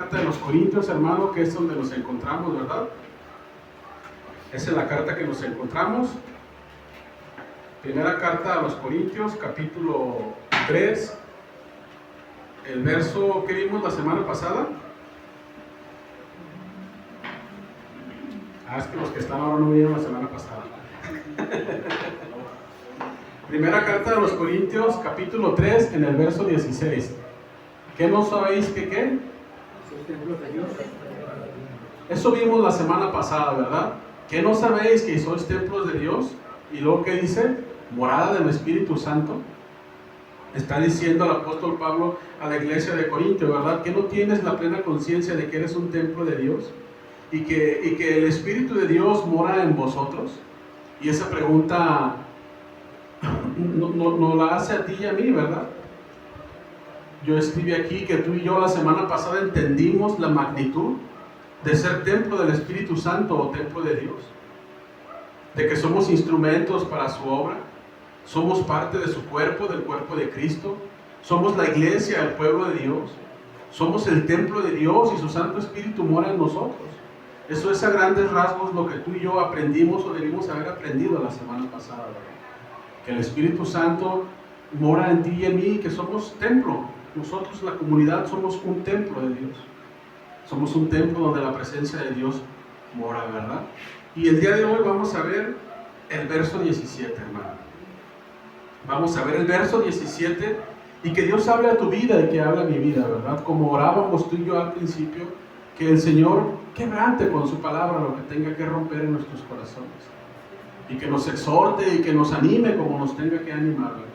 Carta de los Corintios, hermano, que es donde nos encontramos, ¿verdad? Esa es la carta que nos encontramos. Primera carta a los Corintios, capítulo 3, el verso que vimos la semana pasada. Es que los que están ahora no vieron la semana pasada. Primera carta de los Corintios, capítulo 3, en el verso 16. ¿Qué no sabéis que qué? Eso vimos la semana pasada, ¿verdad? ¿Qué no sabéis que sois templos de Dios? Y luego, ¿qué dice? Morada del Espíritu Santo. Está diciendo el apóstol Pablo a la iglesia de Corintio, ¿verdad? ¿Que no tienes la plena conciencia de que eres un templo de Dios? Y que el Espíritu de Dios mora en vosotros. Y esa pregunta no la hace a ti y a mí, ¿verdad? Yo escribí aquí que tú y yo la semana pasada entendimos la magnitud de ser templo del Espíritu Santo o templo de Dios, de que somos instrumentos para su obra, somos parte de su cuerpo, del cuerpo de Cristo, somos la iglesia, el pueblo de Dios, somos el templo de Dios y su Santo Espíritu mora en nosotros. Eso es a grandes rasgos lo que tú y yo aprendimos o debimos haber aprendido la semana pasada, ¿verdad? Que el Espíritu Santo mora en ti y en mí, que somos templo. Nosotros, la comunidad, somos un templo de Dios. Somos un templo donde la presencia de Dios mora, ¿verdad? Y el día de hoy vamos a ver el verso 17, hermano. Vamos a ver el verso 17 y que Dios hable a tu vida y que hable a mi vida, ¿verdad? Como orábamos tú y yo al principio, que el Señor quebrante con su palabra lo que tenga que romper en nuestros corazones. Y que nos exhorte y que nos anime como nos tenga que animar, ¿verdad?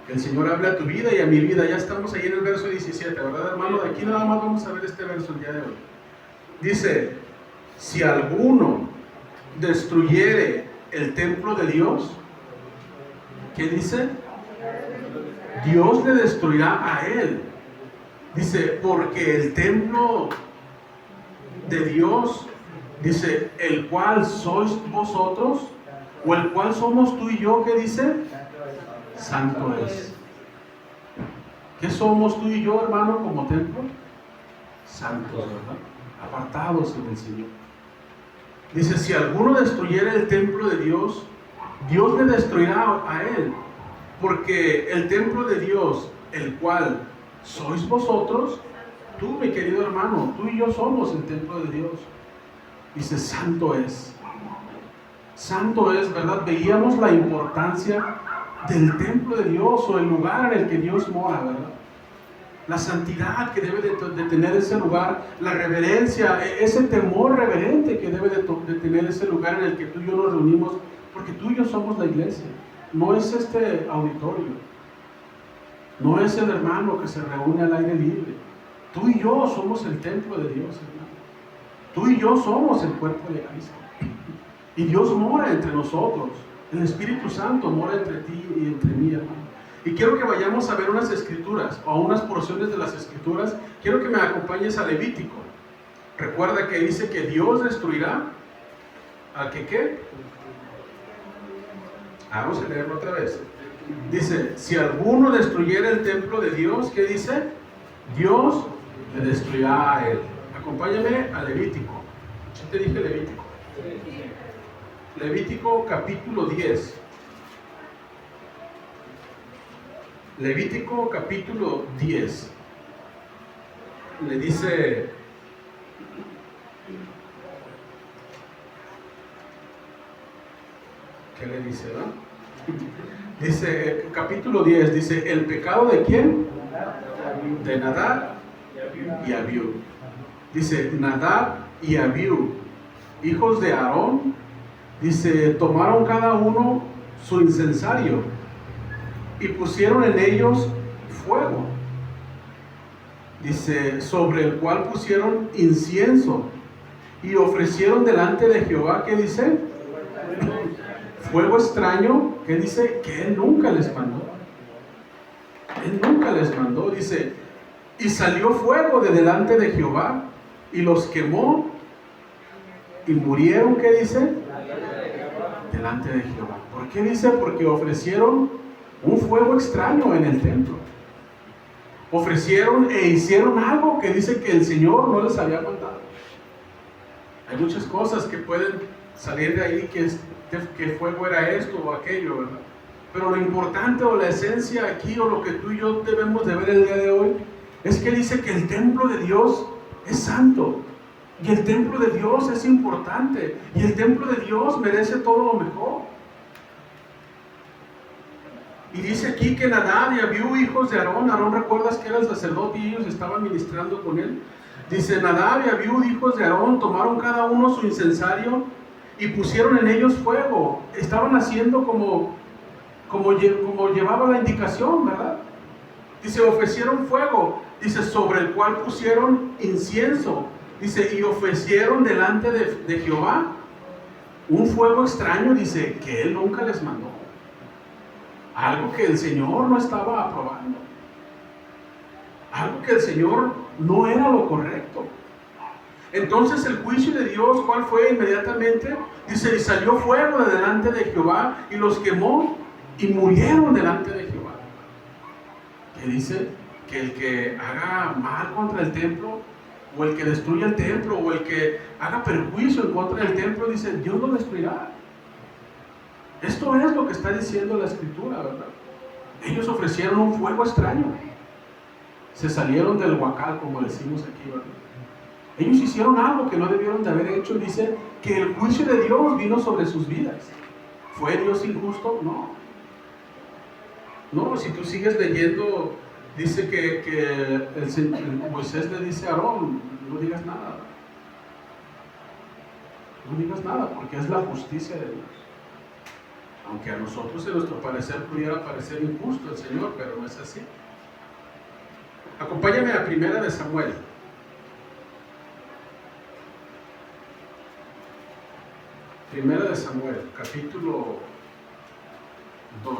Que el Señor hable a tu vida y a mi vida. Ya estamos ahí en el verso 17, ¿verdad, hermano? De aquí nada más vamos a ver este verso el día de hoy. Dice, si alguno destruyere el templo de Dios, ¿qué dice? Dios le destruirá a él. Dice, porque el templo de Dios, dice, el cual sois vosotros, o el cual somos tú y yo, ¿qué dice? Santo es. ¿Qué somos tú y yo, hermano, como templo? Santos, ¿verdad? Apartados en el Señor. Dice, si alguno destruyera el templo de Dios, Dios le destruirá a él. Porque el templo de Dios, el cual sois vosotros, tú, mi querido hermano, tú y yo somos el templo de Dios. Dice, santo es. Santo es, ¿verdad? Veíamos la importancia del templo de Dios o el lugar en el que Dios mora, ¿verdad? La santidad que debe de tener ese lugar, la reverencia, ese temor reverente que debe de tener ese lugar en el que tú y yo nos reunimos, porque tú y yo somos la iglesia, no es este auditorio, no es el hermano que se reúne al aire libre, tú y yo somos el templo de Dios, hermano. Tú y yo somos el cuerpo de Cristo, y Dios mora entre nosotros. El Espíritu Santo mora entre ti y entre mí, hermano. Y quiero que vayamos a ver unas escrituras, o unas porciones de las escrituras. Quiero que me acompañes a Levítico. Recuerda que dice que Dios destruirá al que ¿qué? Vamos a leerlo otra vez. Dice, si alguno destruyera el templo de Dios, ¿qué dice? Dios le destruirá a él. Acompáñame a Levítico. ¿Sí te dije Levítico? Levítico capítulo 10. Levítico capítulo 10. Le dice, ¿qué le dice, no? Dice, capítulo 10, dice, ¿el pecado de quién? De Nadab y Abiú. Dice, Nadab y Abiú, hijos de Aarón, dice, tomaron cada uno su incensario y pusieron en ellos fuego. Dice, sobre el cual pusieron incienso y ofrecieron delante de Jehová, ¿qué dice? Fuego extraño, ¿qué dice? Que Él nunca les mandó. Él nunca les mandó, dice, y salió fuego de delante de Jehová y los quemó y murieron, ¿qué dice? Delante de Jehová. ¿Por qué dice? Porque ofrecieron un fuego extraño en el templo. ofrecieron e hicieron algo que dice que el Señor no les había mandado. Hay muchas cosas que pueden salir de ahí, que fuego era esto o aquello, ¿verdad? Pero lo importante o la esencia aquí, o lo que tú y yo debemos de ver el día de hoy, es que dice que el templo de Dios es santo, y el templo de Dios es importante, y el templo de Dios merece todo lo mejor. Y dice aquí que Nadab y Abiú, hijos de Aarón, recuerdas que era el sacerdote y ellos estaban ministrando con él. Dice, Nadab y Abiú, hijos de Aarón, tomaron cada uno su incensario y pusieron en ellos fuego. Estaban haciendo como llevaba la indicación, ¿verdad? Dice, ofrecieron fuego, dice, sobre el cual pusieron incienso. Dice, y ofrecieron delante de Jehová un fuego extraño, dice, que él nunca les mandó. Algo que el Señor no estaba aprobando. Algo que el Señor no era lo correcto. Entonces el juicio de Dios, ¿cuál fue inmediatamente? Dice, y salió fuego de delante de Jehová y los quemó y murieron delante de Jehová. Que dice que el que haga mal contra el templo, o el que destruya el templo, o el que haga perjuicio en contra del templo, dice, Dios lo destruirá. Esto es lo que está diciendo la Escritura, ¿verdad? Ellos ofrecieron un fuego extraño. Se salieron del huacal, como decimos aquí, ¿verdad? Ellos hicieron algo que no debieron de haber hecho. Dice que el juicio de Dios vino sobre sus vidas. ¿Fue Dios injusto? No. No, si tú sigues leyendo, dice que Moisés le dice a Aarón, no digas nada. No digas nada, porque es la justicia de Dios. Aunque a nosotros en nuestro parecer pudiera parecer injusto el Señor, pero no es así. Acompáñame a 1 de Samuel. 1 de Samuel, capítulo 2.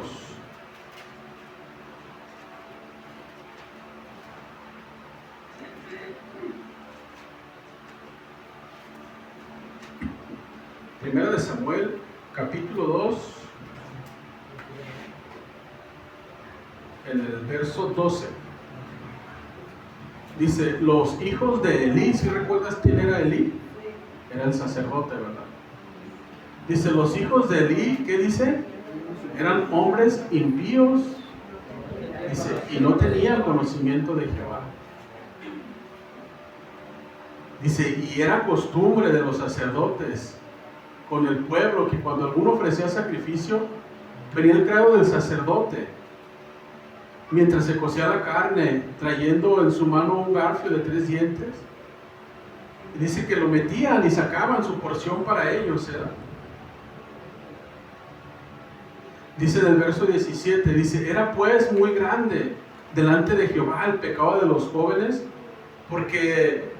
Primera de Samuel, capítulo 2, en el verso 12. Dice, los hijos de Elí, ¿sí recuerdas quién era Elí? Era el sacerdote, ¿verdad? Dice, los hijos de Elí, ¿qué dice? Eran hombres impíos, dice, y no tenían conocimiento de Jehová. Dice, y era costumbre de los sacerdotes con el pueblo que cuando alguno ofrecía sacrificio, venía el criado del sacerdote, mientras se cocía la carne, trayendo en su mano un garfio de 3 dientes. Y dice que lo metían y sacaban su porción para ellos, ¿verdad? Dice en el verso 17, dice, era pues muy grande delante de Jehová el pecado de los jóvenes, porque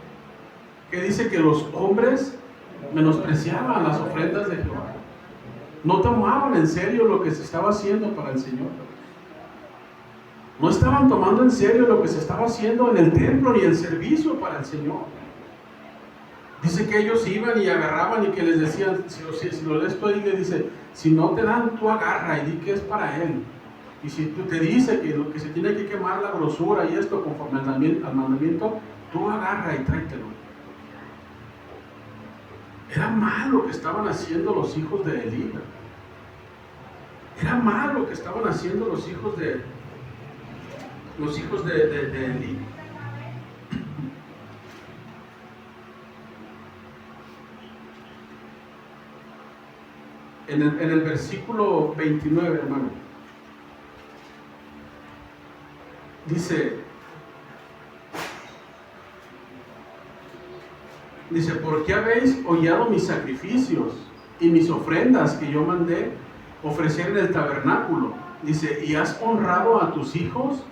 que dice que los hombres menospreciaban las ofrendas de Jehová. No tomaban en serio lo que se estaba haciendo para el Señor. No estaban tomando en serio lo que se estaba haciendo en el templo ni el servicio para el Señor. Dice que ellos iban y agarraban y que les decían, si lo lees tú ahí, le dice, si no te dan, tú agarra y di que es para él. Y si tú te dice que lo que se tiene que quemar la grosura y esto conforme al mandamiento, tú agarra y tráetelo. Era malo lo que estaban haciendo los hijos de Elí. Era malo lo que estaban haciendo los hijos de Elí. En el versículo 29, hermano, dice, ¿por qué habéis hollado mis sacrificios y mis ofrendas que yo mandé ofrecer en el tabernáculo? Dice, y has honrado a tus hijos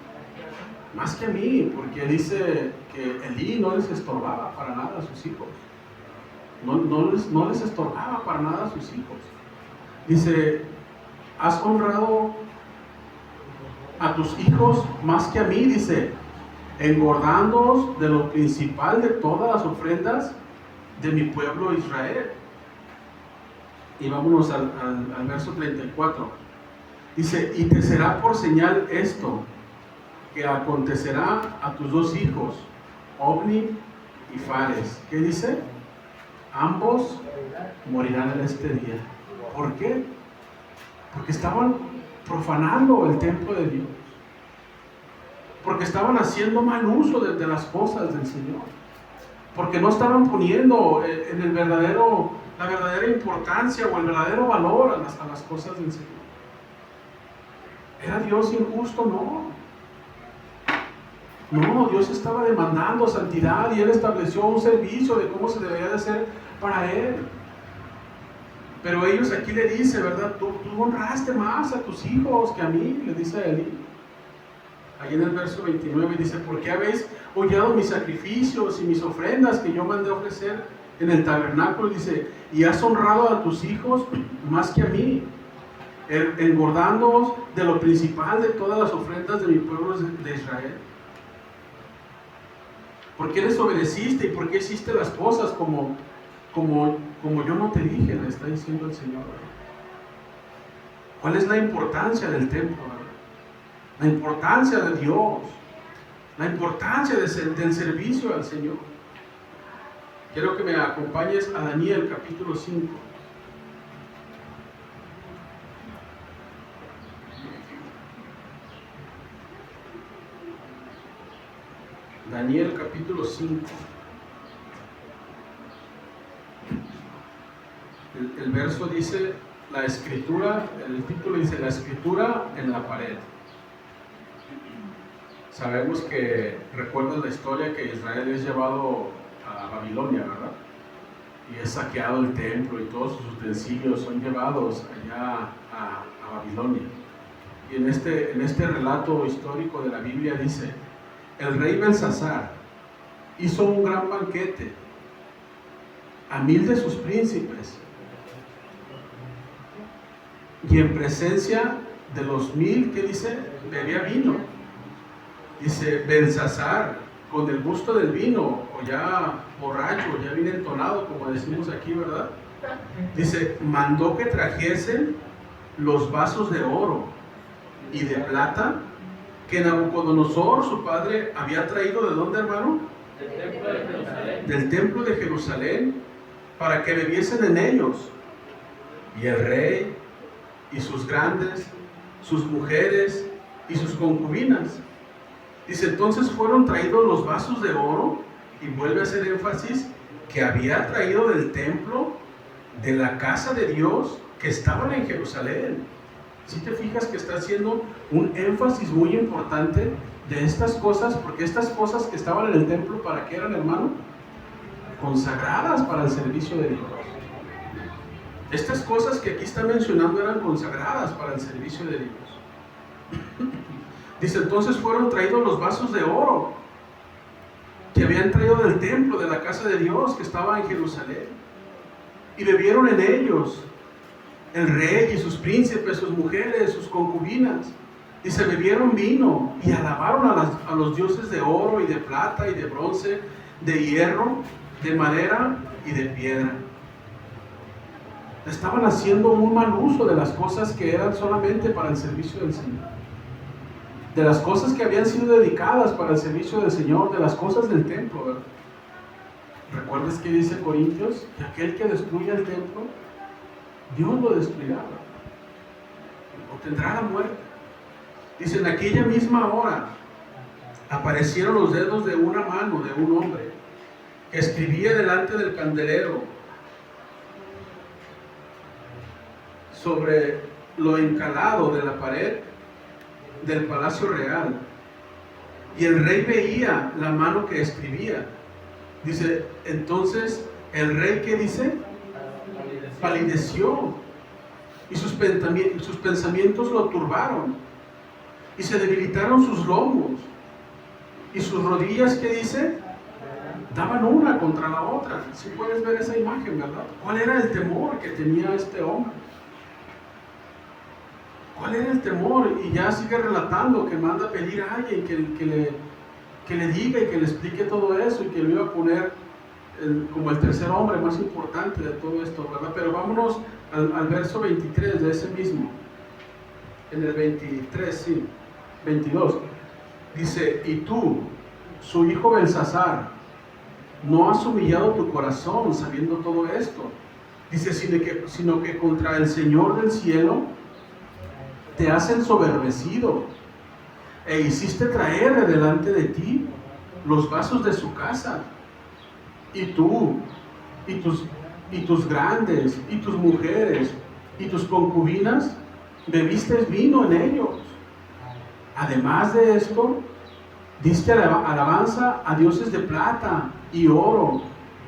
más que a mí, porque dice que Elí no les estorbaba para nada a sus hijos. No les estorbaba para nada a sus hijos. Dice, has honrado a tus hijos más que a mí, dice, engordándoos de lo principal de todas las ofrendas de mi pueblo Israel. Y vámonos al verso 34. Dice, y te será por señal esto, que acontecerá a tus dos hijos, Ofni y Fares. ¿Qué dice? Ambos morirán en este día. ¿Por qué? Porque estaban profanando el templo de Dios. Porque estaban haciendo mal uso de las cosas del Señor. Porque no estaban poniendo en la verdadera importancia o el verdadero valor a las cosas del Señor. ¿Era Dios injusto? No. No, Dios estaba demandando santidad y Él estableció un servicio de cómo se debería de hacer para Él. Pero ellos aquí le dicen, ¿verdad? Tú honraste más a tus hijos que a mí, le dice a Elí. Ahí en el verso 29 dice, ¿por qué habéis hollado mis sacrificios y mis ofrendas que yo mandé a ofrecer en el tabernáculo? Dice, y has honrado a tus hijos más que a mí, engordándoos de lo principal de todas las ofrendas de mi pueblo de Israel. ¿Por qué desobedeciste y por qué hiciste las cosas como yo no te dije? Le está diciendo el Señor. ¿Cuál es la importancia del templo? La importancia de Dios, la importancia del servicio al Señor. Quiero que me acompañes a Daniel capítulo 5. Daniel capítulo 5. El verso dice, la escritura, el título dice, la escritura en la pared. Sabemos que, recuerdan la historia que Israel es llevado a Babilonia, ¿verdad? Y es saqueado el templo y todos sus utensilios son llevados allá a Babilonia. Y en este relato histórico de la Biblia dice, el rey Belsasar hizo un gran banquete a 1000 de sus príncipes, y en presencia de los 1000, ¿qué dice? Bebía vino. Dice, Belsasar, con el gusto del vino, o ya borracho, ya bien entonado, como decimos aquí, ¿verdad? Dice, mandó que trajesen los vasos de oro y de plata que Nabucodonosor, su padre, había traído. ¿De dónde, hermano? Del templo de Jerusalén. Del templo de Jerusalén, para que bebiesen en ellos. Y el rey y sus grandes, sus mujeres y sus concubinas. Dice, entonces fueron traídos los vasos de oro, y vuelve a hacer énfasis que había traído del templo, de la casa de Dios, que estaban en Jerusalén. Si te fijas que está haciendo un énfasis muy importante de estas cosas, porque estas cosas que estaban en el templo, ¿para qué eran, hermano? Consagradas para el servicio de Dios. Estas cosas que aquí está mencionando eran consagradas para el servicio de Dios. Dice, entonces fueron traídos los vasos de oro que habían traído del templo, de la casa de Dios que estaba en Jerusalén, y bebieron en ellos el rey y sus príncipes, sus mujeres, sus concubinas. Dice, bebieron vino y alabaron a los dioses de oro y de plata y de bronce, de hierro, de madera y de piedra. Estaban haciendo un mal uso de las cosas que eran solamente para el servicio del Señor, de las cosas que habían sido dedicadas para el servicio del Señor, de las cosas del templo, ¿verdad? ¿Recuerdas que dice Corintios? Que aquel que destruya el templo, Dios lo destruirá, ¿verdad? O tendrá la muerte. Dice, en aquella misma hora aparecieron los dedos de una mano de un hombre que escribía delante del candelero sobre lo encalado de la pared del palacio real, y el rey veía la mano que escribía. Dice, entonces el rey, ¿qué dice? Palideció, y sus pensamientos lo turbaron, y se debilitaron sus lomos, y sus rodillas, ¿qué dice? Daban una contra la otra. Si puedes ver esa imagen, ¿verdad? ¿Cuál era el temor que tenía este hombre? ¿Cuál era el temor? Y ya sigue relatando que manda a pedir a alguien que le diga y que le explique todo eso, y que lo iba a poner como el tercer hombre más importante de todo esto, ¿verdad? Pero vámonos al verso 23 de ese mismo. En el 23, sí, 22. Dice, y tú, su hijo Belsasar, no has humillado tu corazón sabiendo todo esto. Dice, sino que contra el Señor del cielo te has ensoberbecido e hiciste traer de delante de ti los vasos de su casa. Y tú, y tus grandes, y tus mujeres, y tus concubinas, bebiste vino en ellos. Además de esto, diste alabanza a dioses de plata y oro,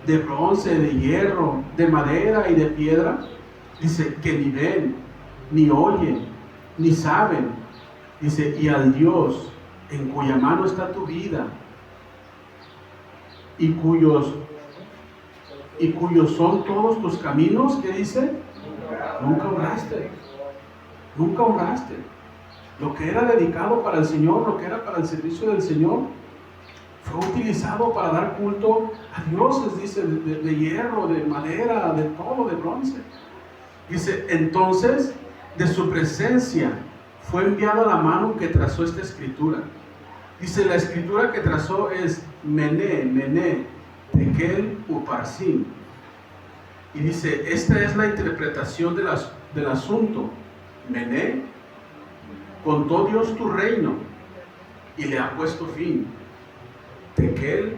de bronce, de hierro, de madera y de piedra. Dice, que ni ven, ni oyen, ni saben. Dice, y al Dios en cuya mano está tu vida, y cuyos son todos tus caminos, ¿qué dice? Nunca honraste. Nunca honraste. Lo que era dedicado para el Señor, lo que era para el servicio del Señor, fue utilizado para dar culto a dioses, dice, de hierro, de madera, de todo, de bronce. Dice, entonces, de su presencia fue enviada la mano que trazó esta escritura. Dice, la escritura que trazó es Mené, Tekel, Uparsim. Y dice, esta es la interpretación del asunto. Mené, contó Dios tu reino y le ha puesto fin. Tekel,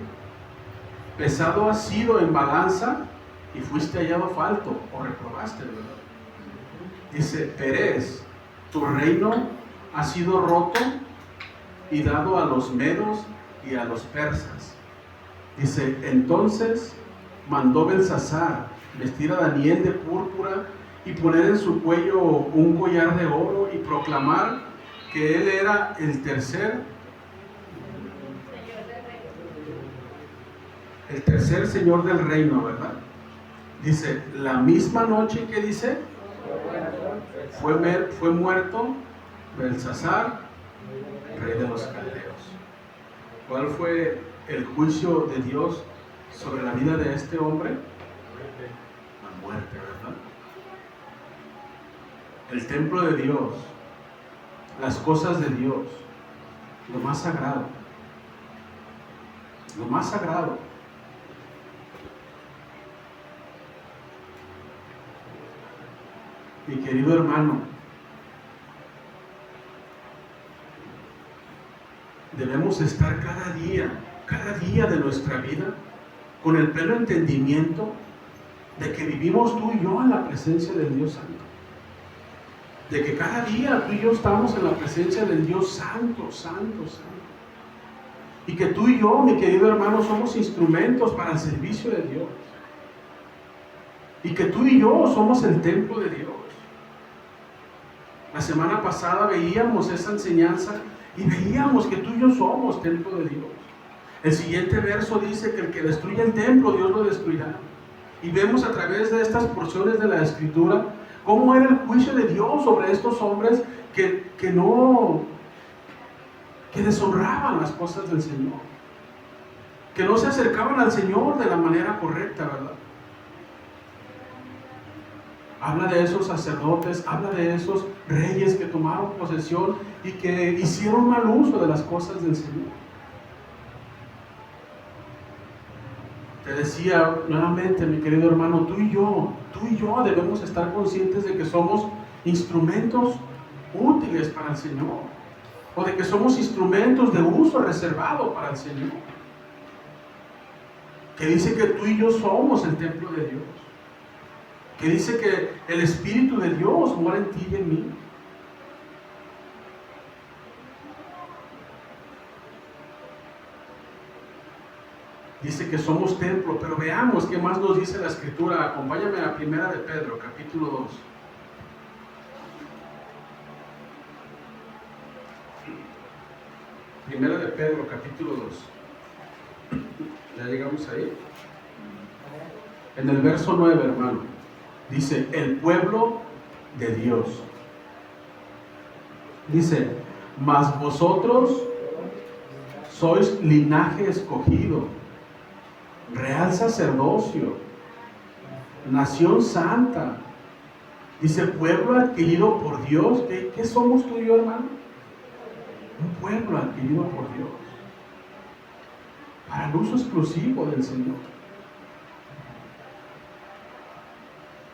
pesado has sido en balanza y fuiste hallado falto o reprobaste, ¿verdad? Dice, Perez, tu reino ha sido roto y dado a los medos y a los persas. Dice, entonces mandó Belsasar vestir a Daniel de púrpura y poner en su cuello un collar de oro y proclamar que él era el tercer señor del reino, ¿verdad? Dice, la misma noche que dice, fue muerto Belsasar, rey de los caldeos. ¿Cuál fue el juicio de Dios sobre la vida de este hombre? La muerte, ¿verdad? El templo de Dios, las cosas de Dios, lo más sagrado. Lo más sagrado. Mi querido hermano, debemos estar cada día de nuestra vida, con el pleno entendimiento de que vivimos tú y yo en la presencia del Dios Santo. De que cada día tú y yo estamos en la presencia del Dios Santo, Santo, Santo. Y que tú y yo, mi querido hermano, somos instrumentos para el servicio de Dios. Y que tú y yo somos el templo de Dios. La semana pasada veíamos esa enseñanza y veíamos que tú y yo somos templo de Dios. El siguiente verso dice que el que destruye el templo, Dios lo destruirá. Y vemos a través de estas porciones de la Escritura cómo era el juicio de Dios sobre estos hombres que deshonraban las cosas del Señor, que no se acercaban al Señor de la manera correcta, ¿verdad? Habla de esos sacerdotes, habla de esos reyes que tomaron posesión y que hicieron mal uso de las cosas del Señor. Te decía nuevamente, mi querido hermano, tú y yo debemos estar conscientes de que somos instrumentos útiles para el Señor, o de que somos instrumentos de uso reservado para el Señor. Que dice que tú y yo somos el templo de Dios. Que dice que el Espíritu de Dios mora en ti y en mí. Dice que somos templo, pero veamos qué más nos dice la Escritura. Acompáñame a Primera de Pedro, capítulo 2. Primera de Pedro, capítulo 2. ¿Ya llegamos ahí? En el verso 9, hermano, dice, el pueblo de Dios. Dice, mas vosotros sois linaje escogido, real sacerdocio, nación santa. Dice, pueblo adquirido por Dios. ¿Qué somos tú y yo, hermano? Un pueblo adquirido por Dios, para el uso exclusivo del Señor.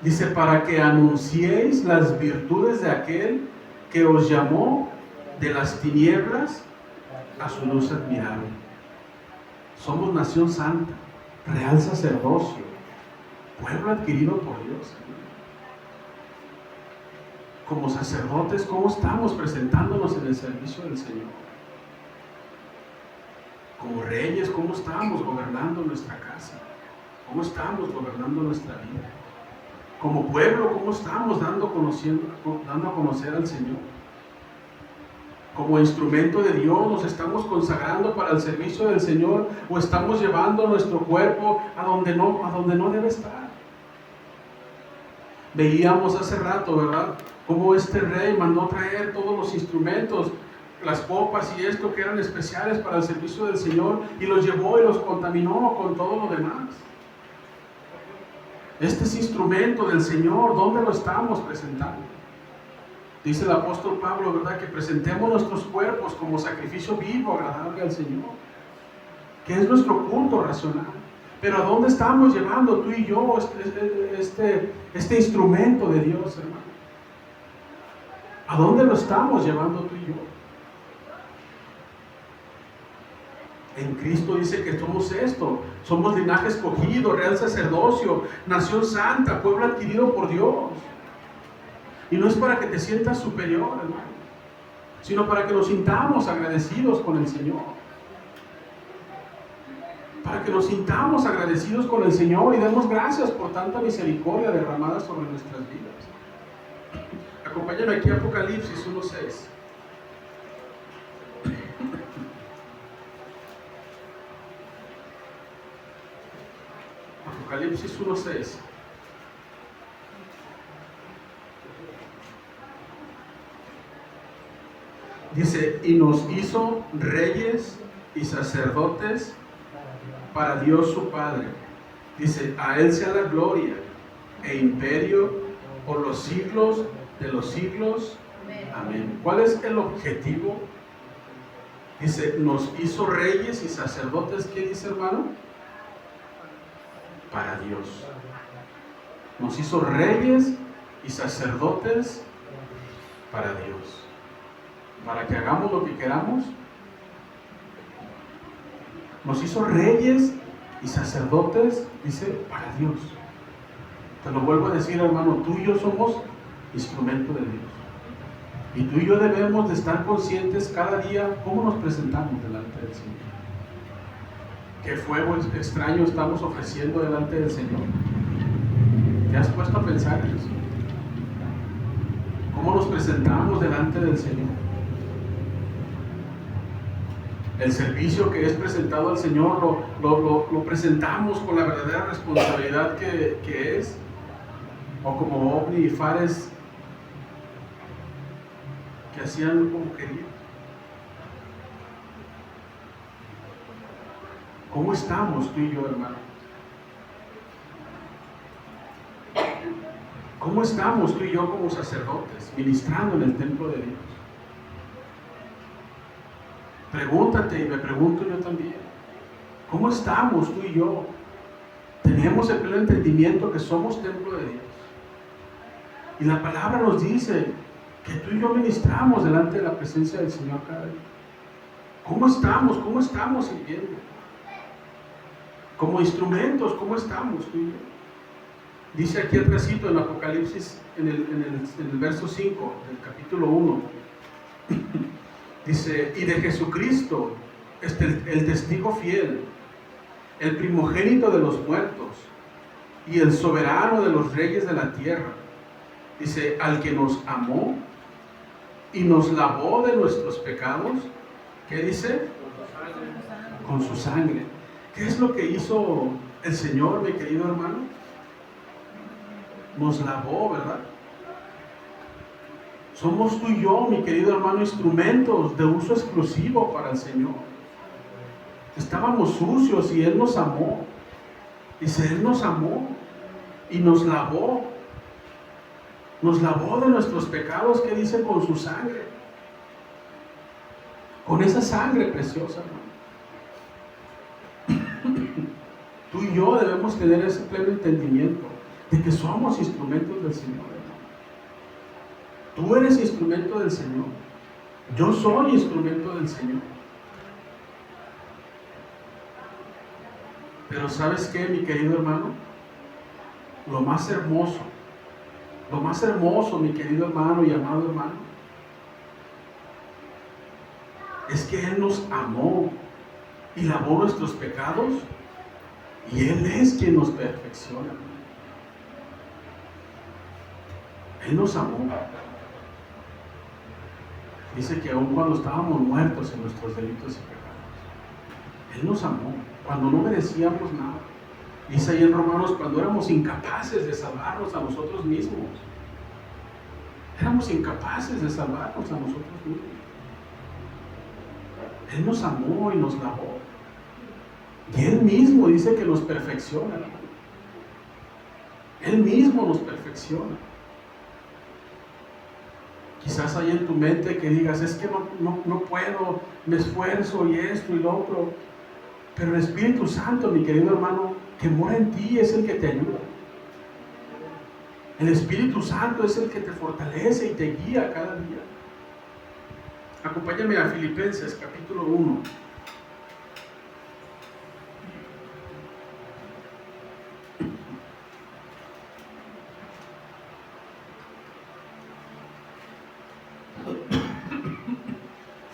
Dice, para que anunciéis las virtudes de aquel que os llamó de las tinieblas a su luz admirable. Somos nación santa, real sacerdocio, pueblo adquirido por Dios. Como sacerdotes, ¿cómo estamos presentándonos en el servicio del Señor? Como reyes, ¿cómo estamos gobernando nuestra casa? ¿Cómo estamos gobernando nuestra vida? Como pueblo, ¿cómo estamos dando a conocer al Señor? Como instrumento de Dios, ¿nos estamos consagrando para el servicio del Señor o estamos llevando nuestro cuerpo a donde no debe estar? Veíamos hace rato, ¿verdad?, cómo este rey mandó traer todos los instrumentos, las copas y esto que eran especiales para el servicio del Señor, y los llevó y los contaminó con todo lo demás. Este es instrumento del Señor. ¿Dónde lo estamos presentando? Dice el apóstol Pablo, ¿verdad?, que presentemos nuestros cuerpos como sacrificio vivo, agradable al Señor, que es nuestro culto racional. Pero ¿a dónde estamos llevando tú y yo este instrumento de Dios, hermano? ¿A dónde lo estamos llevando tú y yo? En Cristo dice que somos esto, somos linaje escogido, real sacerdocio, nación santa, pueblo adquirido por Dios. Y no es para que te sientas superior, hermano, sino para que nos sintamos agradecidos con el Señor. Para que nos sintamos agradecidos con el Señor y demos gracias por tanta misericordia derramada sobre nuestras vidas. Acompáñame aquí a Apocalipsis 1:6. Apocalipsis 1:6. Dice, y nos hizo reyes y sacerdotes para Dios su Padre. Dice, a Él sea la gloria e imperio por los siglos de los siglos. Amén. ¿Cuál es el objetivo? Dice, nos hizo reyes y sacerdotes. ¿Qué dice, hermano? Para Dios. Nos hizo reyes y sacerdotes para Dios. Para que hagamos lo que queramos. Nos hizo reyes y sacerdotes, dice, para Dios. Te lo vuelvo a decir, hermano, tú y yo somos instrumento de Dios. Y tú y yo debemos de estar conscientes cada día cómo nos presentamos delante del Señor. ¿Qué fuego extraño estamos ofreciendo delante del Señor? ¿Te has puesto a pensar en eso? ¿Cómo nos presentamos delante del Señor? El servicio que es presentado al Señor lo presentamos con la verdadera responsabilidad que es, o como Ovni y Fares que hacían como querían. ¿Cómo estamos tú y yo, hermano? ¿Cómo estamos tú y yo como sacerdotes ministrando en el templo de Dios? Pregúntate y me pregunto yo también. ¿Cómo estamos tú y yo? Tenemos el pleno entendimiento que somos templo de Dios. Y la palabra nos dice que tú y yo ministramos delante de la presencia del Señor cada día. ¿Cómo estamos? ¿Cómo estamos sirviendo? Como instrumentos, ¿cómo estamos tú y yo? Dice aquí atrásito en Apocalipsis, en el verso 5 del capítulo 1. Dice, y de Jesucristo, el testigo fiel, el primogénito de los muertos y el soberano de los reyes de la tierra. Dice, al que nos amó y nos lavó de nuestros pecados. ¿Qué dice? Con su sangre. ¿Qué es lo que hizo el Señor, mi querido hermano? Nos lavó, ¿verdad? Somos tú y yo, mi querido hermano, instrumentos de uso exclusivo para el Señor. Estábamos sucios y Él nos amó. Dice, Él nos amó y nos lavó. Nos lavó de nuestros pecados, ¿qué dice? Con su sangre. con esa sangre preciosa, hermano. Tú y yo debemos tener ese pleno entendimiento de que somos instrumentos del Señor, hermano. Tú eres instrumento del Señor. Yo soy instrumento del Señor. Pero ¿sabes qué, mi querido hermano? Lo más hermoso, mi querido hermano y amado hermano, es que Él nos amó y lavó nuestros pecados, y Él es quien nos perfecciona. Él nos amó. Dice que aun cuando estábamos muertos en nuestros delitos y pecados, Él nos amó cuando no merecíamos nada. Dice ahí en Romanos, cuando éramos incapaces de salvarnos a nosotros mismos. Éramos incapaces de salvarnos a nosotros mismos. Él nos amó y nos lavó. Y Él mismo dice que nos perfecciona. Él mismo nos perfecciona. Quizás hay en tu mente que digas, es que no puedo, me esfuerzo y esto y lo otro. Pero el Espíritu Santo, mi querido hermano, que mora en ti, es el que te ayuda. El Espíritu Santo es el que te fortalece y te guía cada día. Acompáñame a Filipenses capítulo 1.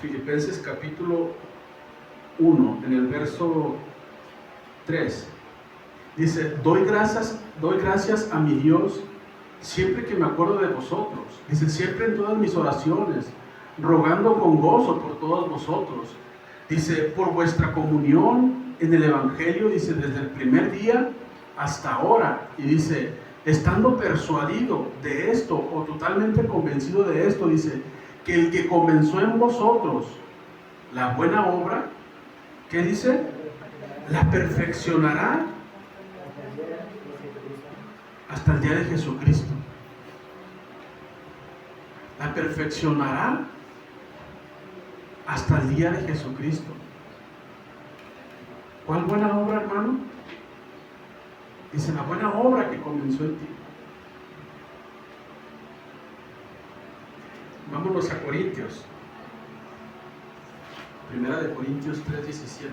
Filipenses capítulo 1, en el verso 3. Dice, doy gracias a mi Dios siempre que me acuerdo de vosotros. Dice, siempre en todas mis oraciones, rogando con gozo por todos vosotros. Dice, por vuestra comunión en el Evangelio, dice, desde el primer día hasta ahora. Y dice, estando persuadido de esto, o totalmente convencido de esto, dice, que el que comenzó en vosotros la buena obra, ¿qué dice? La perfeccionará hasta el día de Jesucristo. La perfeccionará hasta el día de Jesucristo. ¿Cuál buena obra, hermano? Dice, la buena obra que comenzó en ti. Vámonos a Corintios. Primera de Corintios 3:17.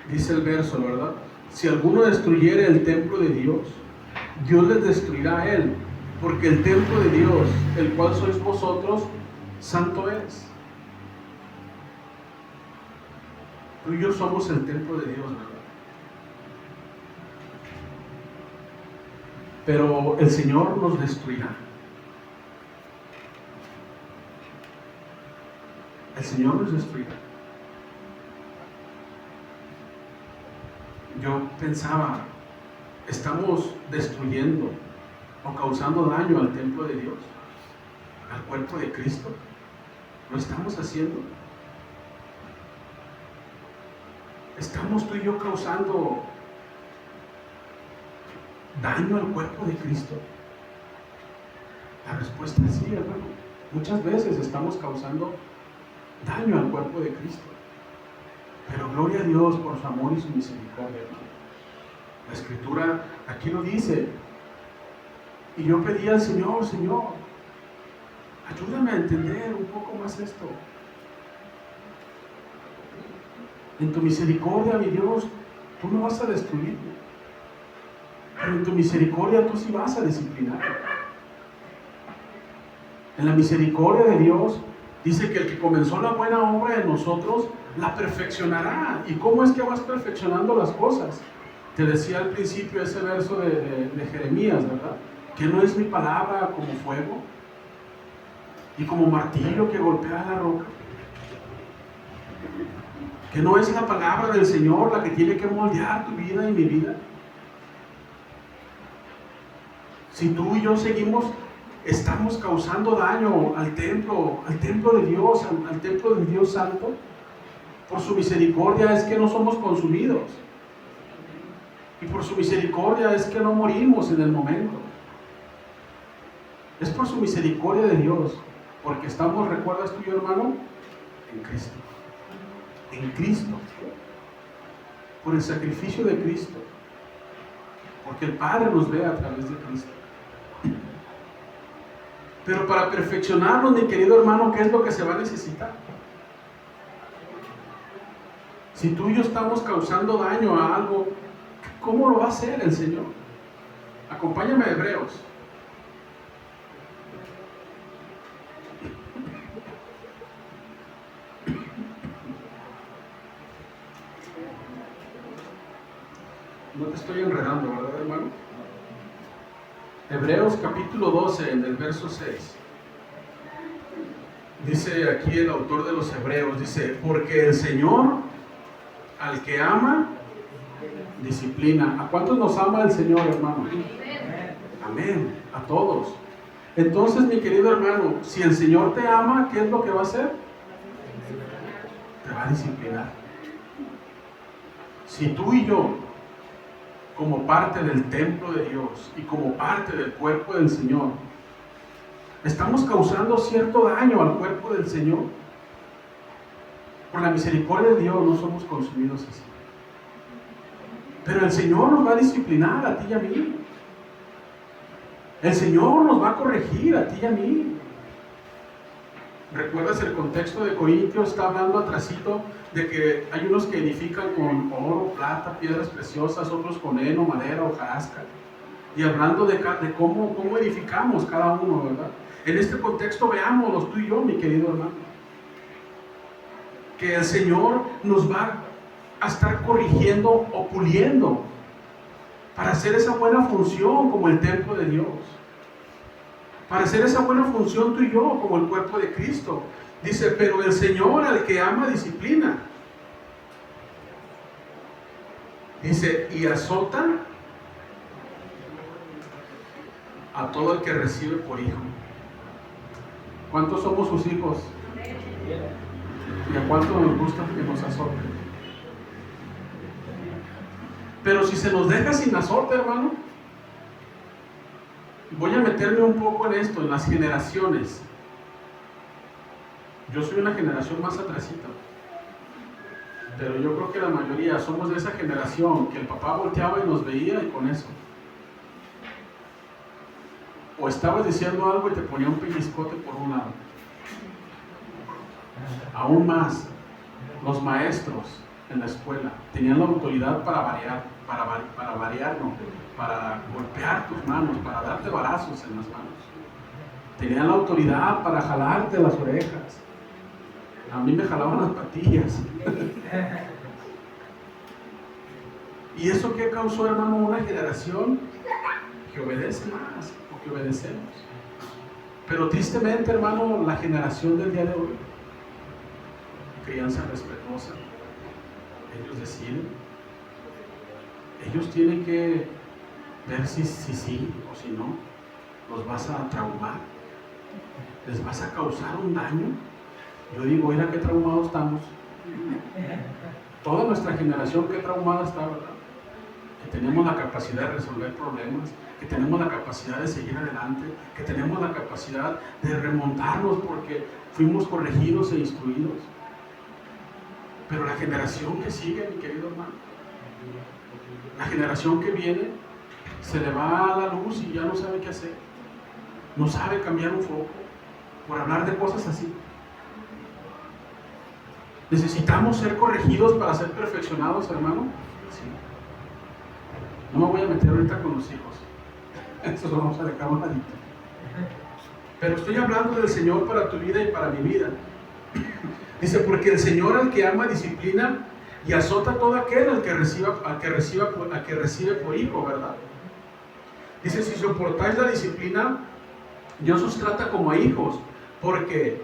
Dice el verso, ¿verdad? Si alguno destruyere el templo de Dios, Dios les destruirá a él, porque el templo de Dios, el cual sois vosotros, santo es. Tú y yo somos el templo de Dios, ¿verdad? Pero el Señor nos destruirá. El Señor nos destruirá. Yo pensaba, ¿estamos destruyendo o causando daño al templo de Dios? ¿Al cuerpo de Cristo? ¿Lo estamos haciendo? ¿Estamos tú y yo causando daño al cuerpo de Cristo? La respuesta es sí, hermano. Muchas veces estamos causando daño al cuerpo de Cristo. Pero gloria a Dios por su amor y su misericordia, hermano. La Escritura aquí lo dice. Y yo pedí al Señor, Señor, ayúdame a entender un poco más esto. En tu misericordia, mi Dios, tú no vas a destruirme. Pero en tu misericordia tú sí vas a disciplinar. En la misericordia de Dios dice que el que comenzó la buena obra en nosotros la perfeccionará. ¿Y cómo es que vas perfeccionando las cosas? Te decía al principio ese verso de Jeremías, ¿verdad? Que no es mi palabra como fuego y como martillo que golpea la roca. Que no es la palabra del Señor la que tiene que moldear tu vida y mi vida. Si tú y yo estamos causando daño al templo de Dios, al templo del Dios Santo, por su misericordia es que no somos consumidos. Y por su misericordia es que no morimos en el momento. Es por su misericordia de Dios. Porque estamos, ¿recuerdas tú y yo, hermano? En Cristo. En Cristo. Por el sacrificio de Cristo. Porque el Padre nos ve a través de Cristo. Pero para perfeccionarnos, mi querido hermano, ¿qué es lo que se va a necesitar? Si tú y yo estamos causando daño a algo, ¿cómo lo va a hacer el Señor? Acompáñame a Hebreos. No te estoy enredando, ¿verdad, hermano? Hebreos capítulo 12, en el verso 6. Dice aquí el autor de los Hebreos, dice, porque el Señor al que ama, disciplina. ¿A cuántos nos ama el Señor, hermano? Amén. A todos. Entonces, mi querido hermano, si el Señor te ama, ¿qué es lo que va a hacer? Te va a disciplinar. Si tú y yo, como parte del templo de Dios y como parte del cuerpo del Señor, estamos causando cierto daño al cuerpo del Señor, por la misericordia de Dios no somos consumidos así. Pero el Señor nos va a disciplinar a ti y a mí. El Señor nos va a corregir a ti y a mí. ¿Recuerdas el contexto de Corintios? Está hablando atrasito de que hay unos que edifican con oro, plata, piedras preciosas, otros con heno, madera, hojarasca. Y hablando de cómo edificamos cada uno, ¿verdad? En este contexto veámoslo tú y yo, mi querido hermano. Que el Señor nos va a estar corrigiendo o puliendo para hacer esa buena función como el templo de Dios. Para hacer esa buena función tú y yo como el cuerpo de Cristo. Dice, pero el Señor al que ama disciplina. Dice, y azota a todo el que recibe por hijo. ¿Cuántos somos sus hijos? ¿Y a cuánto nos gusta que nos azoten? Pero si se nos deja sin azote, hermano, voy a meterme un poco en esto, en las generaciones. Yo soy una generación más atrasita, pero yo creo que la mayoría somos de esa generación que el papá volteaba y nos veía y con eso. O estabas diciendo algo y te ponía un pellizcote por un lado. Aún más, los maestros en la escuela tenían la autoridad para golpear tus manos, para darte varazos en las manos. Tenían la autoridad para jalarte las orejas. A mí me jalaban las patillas. ¿Y eso qué causó, hermano? Una generación que obedece más, o que obedecemos. Pero tristemente, hermano, la generación del día de hoy, crianza respetuosa, ellos deciden, ellos tienen que ver si sí o si no, los vas a traumar, les vas a causar un daño. Yo digo, mira qué traumados estamos. Toda nuestra generación, qué traumada está, ¿verdad? Que tenemos la capacidad de resolver problemas, que tenemos la capacidad de seguir adelante, que tenemos la capacidad de remontarnos porque fuimos corregidos e instruidos. Pero la generación que sigue, mi querido hermano, la generación que viene, se le va a la luz y ya no sabe qué hacer. No sabe cambiar un foco por hablar de cosas así. ¿Necesitamos ser corregidos para ser perfeccionados, hermano? Sí. No me voy a meter ahorita con los hijos. Eso lo vamos a dejar un ladito. Pero estoy hablando del Señor para tu vida y para mi vida. Dice, porque el Señor al que ama disciplina y azota a todo aquel al que recibe por hijo, ¿verdad? Dice, si soportáis la disciplina, Dios os trata como a hijos, porque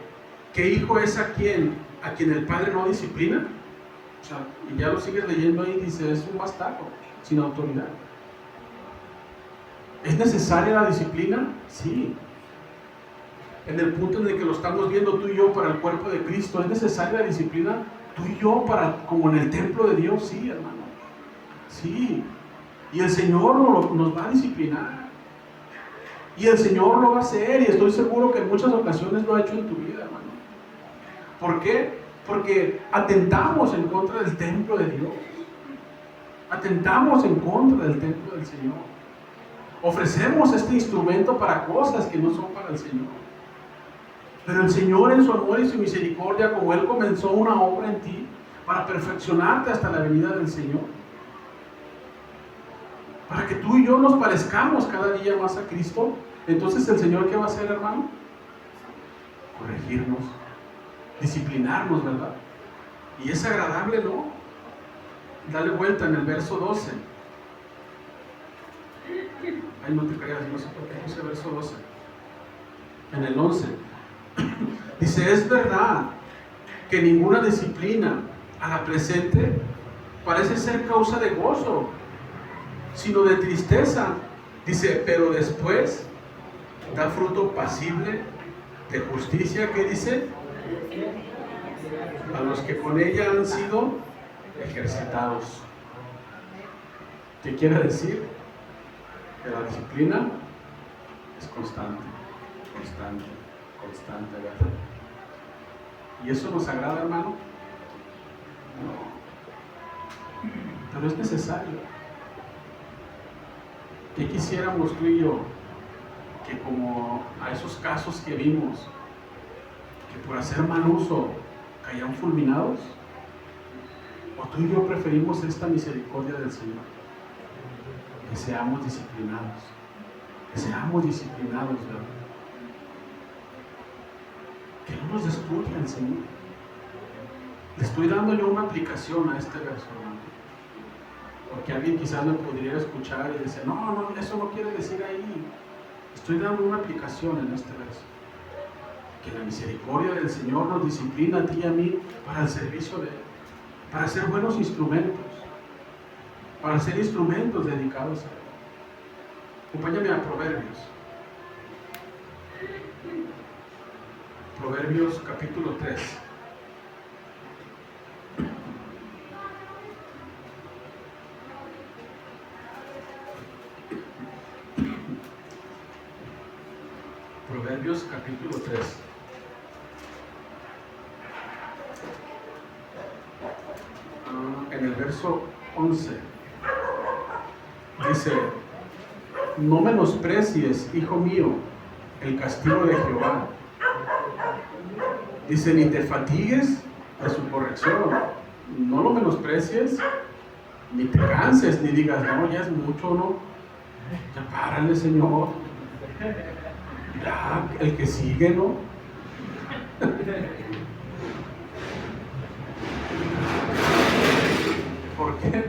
¿qué hijo es a quien el Padre no disciplina? O sea, y ya lo sigues leyendo ahí, dice, es un bastardo, sin autoridad. ¿Es necesaria la disciplina? Sí. En el punto en el que lo estamos viendo tú y yo para el cuerpo de Cristo, ¿es necesaria la disciplina? Tú y yo, como en el templo de Dios, sí, hermano. Sí. Y el Señor nos va a disciplinar. Y el Señor lo va a hacer, y estoy seguro que en muchas ocasiones lo ha hecho en tu vida, hermano. ¿Por qué? Porque atentamos en contra del templo de Dios. Atentamos en contra del templo del Señor. Ofrecemos este instrumento para cosas que no son para el Señor. Pero el Señor, en su amor y su misericordia, como Él comenzó una obra en ti para perfeccionarte hasta la venida del Señor, para que tú y yo nos parezcamos cada día más a Cristo, entonces el Señor, ¿qué va a hacer, hermano? Corregirnos, disciplinarnos, ¿verdad? Y es agradable, ¿no? Dale vuelta en el verso 12. Ay, no te creas, no sé por qué puse verso 12. En el 11. Dice, es verdad que ninguna disciplina a la presente parece ser causa de gozo, sino de tristeza. Dice, pero después da fruto pasible de justicia. ¿Qué dice? A los que con ella han sido ejercitados. ¿Qué quiere decir? Que la disciplina es constante, ¿verdad? ¿Y eso nos agrada, hermano? No. Pero es necesario. ¿Qué quisiéramos tú y yo? Que como a esos casos que vimos, que por hacer mal uso caían fulminados, o tú y yo preferimos esta misericordia del Señor, que seamos disciplinados, ¿verdad? Que no nos destruya el Señor. Le estoy dando yo una aplicación a este verso, hermano, porque alguien quizás me podría escuchar y decir, no, eso no quiere decir ahí. Estoy dando una aplicación en este verso, que la misericordia del Señor nos disciplina a ti y a mí para el servicio de Él, para ser buenos instrumentos, para ser instrumentos dedicados a Él. Acompáñame a Proverbios capítulo 3. Proverbios capítulo 3. En el verso 11 dice, no menosprecies, hijo mío, el castigo de Jehová. Dice, ni te fatigues de su corrección. No lo menosprecies, ni te canses, ni digas, no, ya es mucho, ¿no? Ya párale, Señor. Ya, el que sigue, ¿no?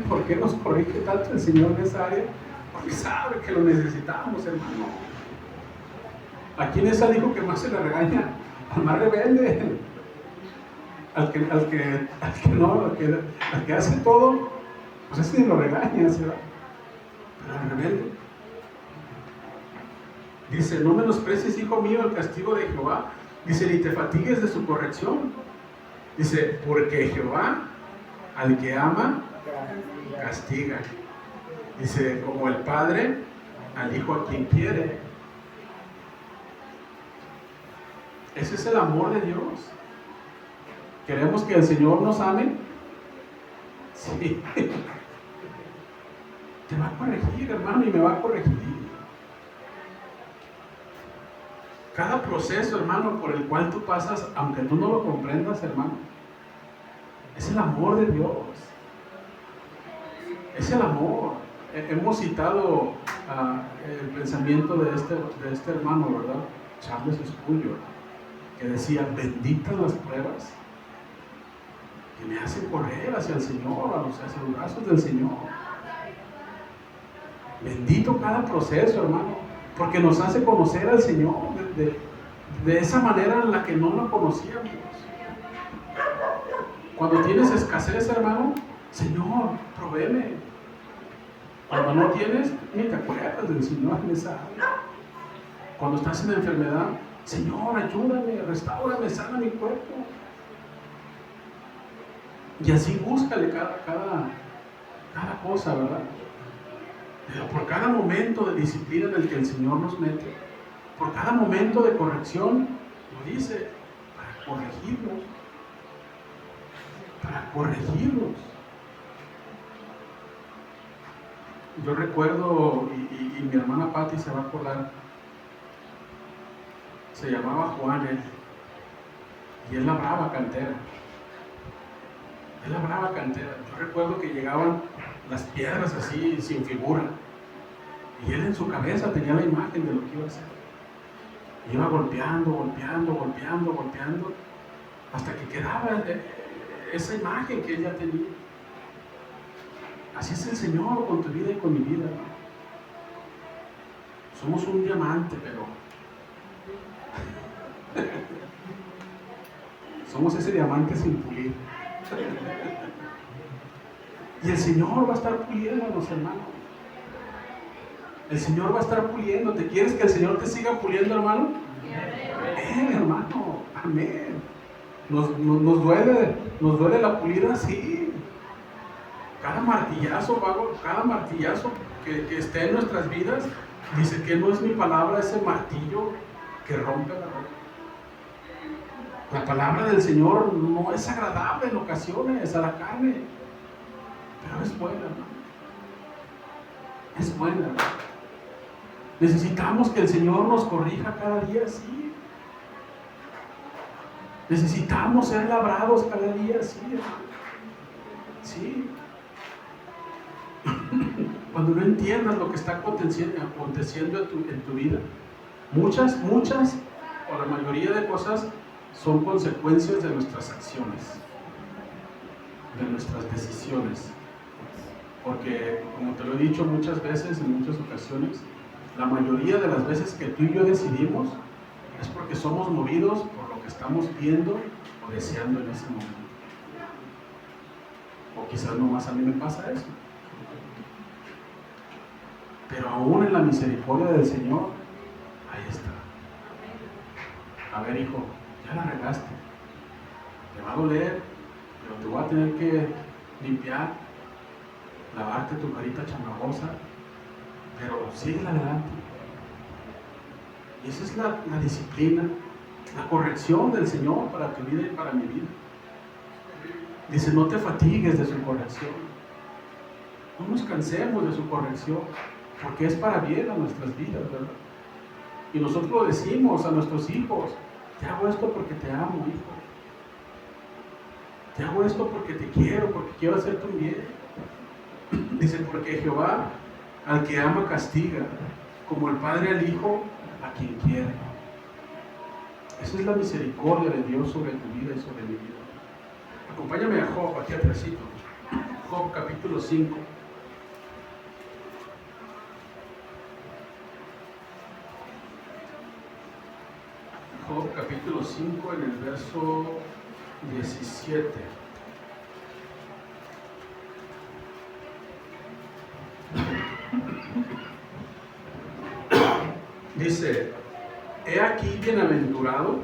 ¿Por qué nos corrige tanto el Señor en esa área? Porque sabe que lo necesitamos, hermano. ¿A quién esa dijo que más se le regaña? Al más rebelde. Al que hace todo, pues ese lo regaña, ¿verdad? Pero al rebelde. Dice, no menosprecies, hijo mío, el castigo de Jehová. Dice, ni te fatigues de su corrección. Dice, porque Jehová al que ama castiga. Dice, como el padre al hijo a quien quiere. Ese es el amor de Dios. ¿Queremos que el Señor nos ame? Sí. Te va a corregir, hermano, y me va a corregir. Cada proceso, hermano, por el cual tú pasas, aunque tú no lo comprendas, hermano, es el amor de Dios. Es el amor. Hemos citado el pensamiento de este hermano, ¿verdad? Charles Spurgeon, que decía, benditas las pruebas que me hacen correr hacia el Señor, hacia los brazos del Señor. Bendito cada proceso, hermano, porque nos hace conocer al Señor de esa manera en la que no lo conocíamos. Cuando tienes escasez, hermano, Señor, provéeme. Cuando no tienes, ni te acuerdas del Señor en esa área. Cuando estás en enfermedad, Señor, ayúdame, restáurame, sana mi cuerpo. Y así búscale cada cosa, ¿verdad? Pero por cada momento de disciplina en el que el Señor nos mete, por cada momento de corrección, lo dice, para corregirlos. Para corregirlos. Yo recuerdo, y mi hermana Patti se va a acordar, se llamaba Juan él, y él labraba cantera. Él labraba cantera. Yo recuerdo que llegaban las piedras así, sin figura, y él en su cabeza tenía la imagen de lo que iba a hacer. Iba golpeando, hasta que quedaba esa imagen que él ya tenía. Así es el Señor con tu vida y con mi vida, ¿no? Somos un diamante, pero somos ese diamante sin pulir. Y el Señor va a estar puliéndonos, hermano. El Señor va a estar puliendo. ¿Te quieres que el Señor te siga puliendo, hermano? Amén, hermano. Amén. Nos duele la pulida, sí. Cada martillazo, que esté en nuestras vidas, dice que no es mi palabra ese martillo que rompe la roca. La palabra del Señor no es agradable en ocasiones a la carne, pero es buena, ¿no? Es buena, ¿no? Necesitamos que el Señor nos corrija cada día, sí. Necesitamos ser labrados cada día, sí, hermano. Sí. Cuando no entiendas lo que está aconteciendo en tu vida, muchas, o la mayoría de cosas son consecuencias de nuestras acciones, de nuestras decisiones. Porque, como te lo he dicho muchas veces, en muchas ocasiones, la mayoría de las veces que tú y yo decidimos es porque somos movidos por lo que estamos viendo o deseando en ese momento. O quizás nomás a mí me pasa eso. Pero aún en la misericordia del Señor, ahí está. A ver, hijo, ya la regaste. Te va a doler, pero te voy a tener que limpiar, lavarte tu carita chamagosa, pero sigue adelante. Y esa es la disciplina, la corrección del Señor para tu vida y para mi vida. Dice, no te fatigues de su corrección. No nos cansemos de su corrección, porque es para bien a nuestras vidas, ¿verdad? Y nosotros lo decimos a nuestros hijos: te hago esto porque te amo, hijo. Te hago esto porque te quiero, porque quiero hacerte un bien. Dice, porque Jehová al que ama castiga, como el Padre al Hijo a quien quiere. Esa es la misericordia de Dios sobre tu vida y sobre mi vida. Acompáñame a Job, aquí atrásito. Job capítulo 5. Job capítulo 5 en el verso 17. Dice, he aquí bienaventurado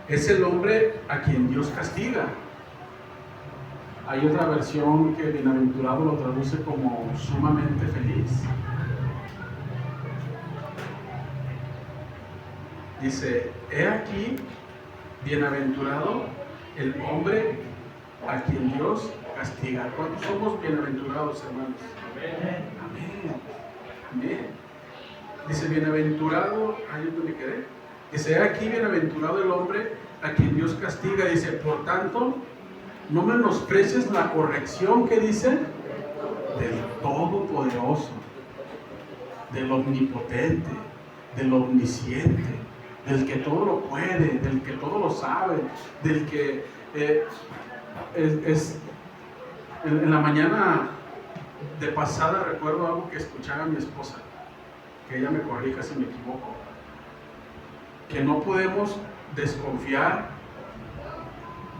es el hombre a quien Dios castiga. Hay otra versión que bienaventurado lo traduce como sumamente feliz. Dice, he aquí bienaventurado el hombre a quien Dios castiga. ¿Cuántos somos bienaventurados, hermanos? Amén. Amén. Amén. Dice, bienaventurado, ahí donde me quedé. Dice, he aquí bienaventurado el hombre a quien Dios castiga. Dice, por tanto, no menosprecies la corrección que dice del Todopoderoso, del Omnipotente, del Omnisciente, del que todo lo puede, del que todo lo sabe, del que en la mañana de pasada recuerdo algo que escuchaba a mi esposa, que ella me corrija si me equivoco, que no podemos desconfiar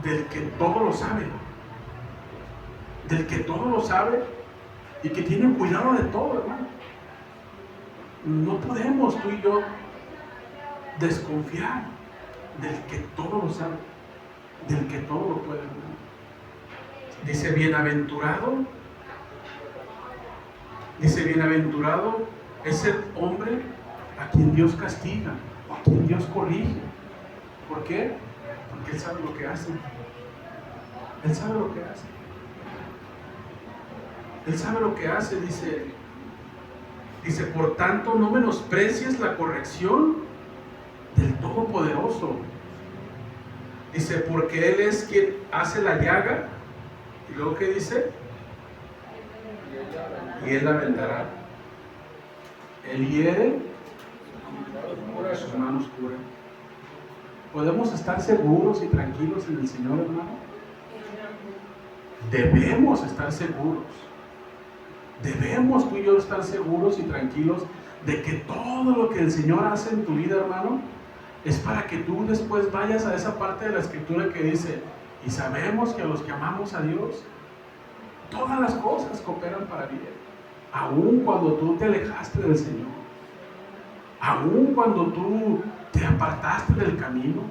del que todo lo sabe, del que todo lo sabe y que tiene cuidado de todo, hermano. No podemos tú y yo desconfiar del que todo lo sabe, del que todo lo puede. Dice, bienaventurado es el hombre a quien Dios castiga, o a quien Dios corrige. ¿Por qué? Porque Él sabe lo que hace. Él sabe lo que hace. Él sabe lo que hace, dice, por tanto, no menosprecies la corrección del Todopoderoso. Dice, porque Él es quien hace la llaga. Y luego, ¿qué dice? Y Él la vendará. Él hiere, sus manos curan. ¿Podemos estar seguros y tranquilos en el Señor, hermano? Debemos estar seguros. Debemos tú y yo estar seguros y tranquilos de que todo lo que el Señor hace en tu vida, hermano, es para que tú después vayas a esa parte de la Escritura que dice, y sabemos que a los que amamos a Dios, todas las cosas cooperan para bien. Aun cuando tú te alejaste del Señor, aun cuando tú te apartaste del camino,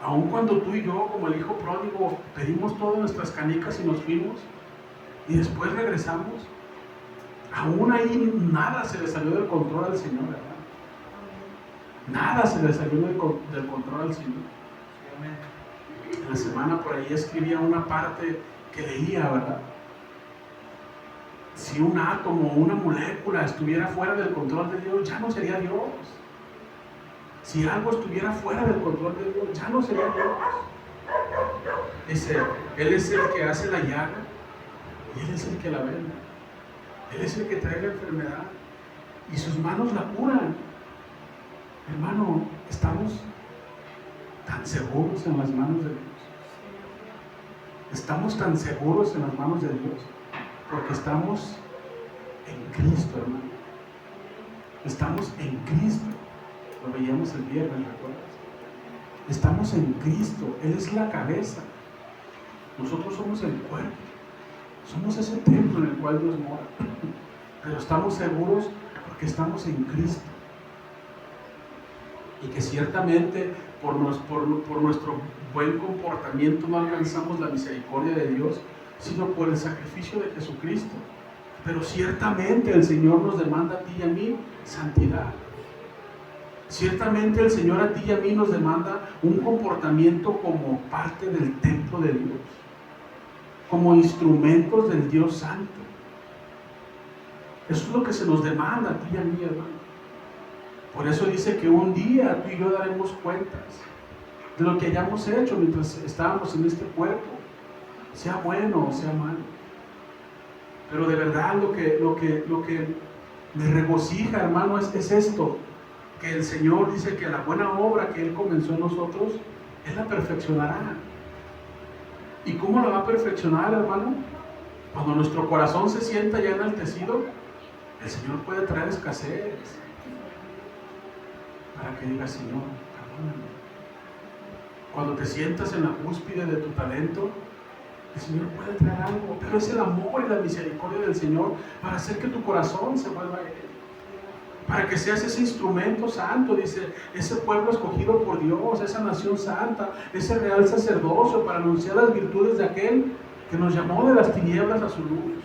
aun cuando tú y yo, como el hijo pródigo, pedimos todas nuestras canicas y nos fuimos, y después regresamos, aún ahí nada se le salió del control al Señor, ¿verdad? Nada se le salió del control al Señor. En la semana por ahí escribía una parte que leía, ¿verdad? Si un átomo o una molécula estuviera fuera del control de Dios, ya no sería Dios. Si algo estuviera fuera del control de Dios, ya no sería Dios. Dice, Él es el que hace la llaga y Él es el que la venda. Él es el que trae la enfermedad y sus manos la curan. Hermano, estamos tan seguros en las manos de Dios. Estamos tan seguros en las manos de Dios porque estamos en Cristo, hermano. Estamos en Cristo. Lo veíamos el viernes, ¿recuerdas? Estamos en Cristo. Él es la cabeza. Nosotros somos el cuerpo. Somos ese templo en el cual Dios mora. Pero estamos seguros porque estamos en Cristo. Y que ciertamente por nuestro buen comportamiento no alcanzamos la misericordia de Dios, sino por el sacrificio de Jesucristo. Pero ciertamente el Señor nos demanda a ti y a mí santidad. Ciertamente el Señor a ti y a mí nos demanda un comportamiento como parte del templo de Dios, como instrumentos del Dios Santo. Eso es lo que se nos demanda a ti y a mí, hermano. Por eso dice que un día tú y yo daremos cuentas de lo que hayamos hecho mientras estábamos en este cuerpo, sea bueno o sea malo. Pero de verdad lo que me regocija, hermano, es esto, que el Señor dice que la buena obra que Él comenzó en nosotros, Él la perfeccionará. ¿Y cómo la va a perfeccionar, hermano? Cuando nuestro corazón se sienta ya enaltecido, el Señor puede traer escasez para que digas, Señor, perdóname. Cuando te sientas en la cúspide de tu talento, el Señor puede traer algo, pero es el amor y la misericordia del Señor para hacer que tu corazón se vuelva a Él, para que seas ese instrumento santo, dice, ese pueblo escogido por Dios, esa nación santa, ese real sacerdocio para anunciar las virtudes de aquel que nos llamó de las tinieblas a su luz.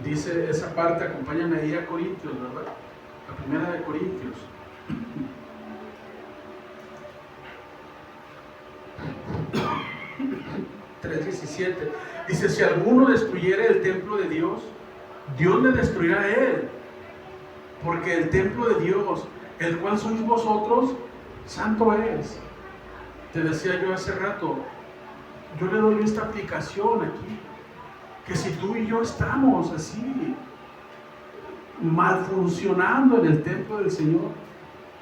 Dice esa parte, acompáñame ahí a Corintios, ¿verdad? La primera de Corintios. (3:17) dice, si alguno destruyere el templo de Dios, Dios le destruirá a él, porque el templo de Dios, el cual sois vosotros, santo es. Te decía yo hace rato, yo le doy esta aplicación aquí, que si tú y yo estamos así, mal funcionando en el templo del Señor,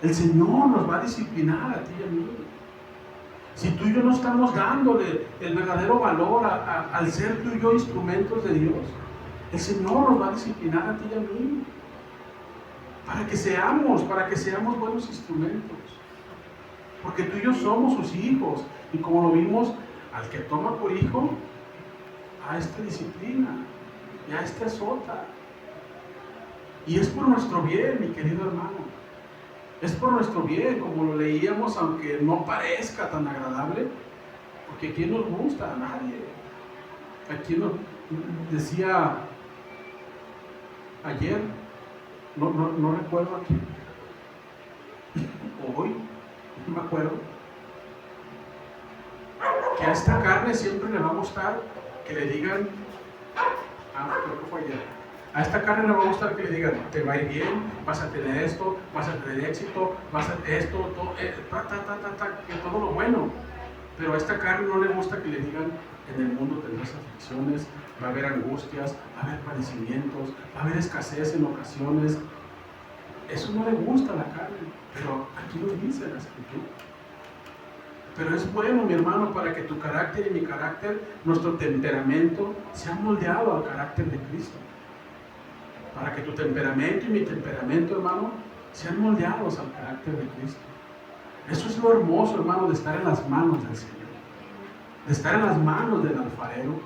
el Señor nos va a disciplinar a ti y a mí. Si tú y yo no estamos dándole el verdadero valor al ser tú y yo instrumentos de Dios, el Señor nos va a disciplinar a ti y a mí, para que seamos buenos instrumentos, porque tú y yo somos sus hijos, y como lo vimos, al que toma por hijo, a este disciplina, y a este azota, y es por nuestro bien, mi querido hermano. Es por nuestro bien, como lo leíamos, aunque no parezca tan agradable, porque ¿a quién nos gusta? A nadie. ¿A quién nos decía ayer? no recuerdo aquí, hoy, no me acuerdo, que a esta carne siempre le va a gustar que le digan, creo que fue ayer, a esta carne le va a gustar que le digan, te va a ir bien, vas a tener esto, vas a tener éxito, vas a esto, todo, que todo lo bueno. Pero a esta carne no le gusta que le digan, en el mundo tendrás aflicciones, va a haber angustias, va a haber padecimientos, va a haber escasez en ocasiones. Eso no le gusta a la carne, pero aquí lo dice la Escritura. Pero es bueno, mi hermano, para que tu carácter y mi carácter, nuestro temperamento, sea moldeado al carácter de Cristo. Para que tu temperamento y mi temperamento, hermano, sean moldeados al carácter de Cristo. Eso es lo hermoso, hermano, de estar en las manos del Señor. De estar en las manos del alfarero.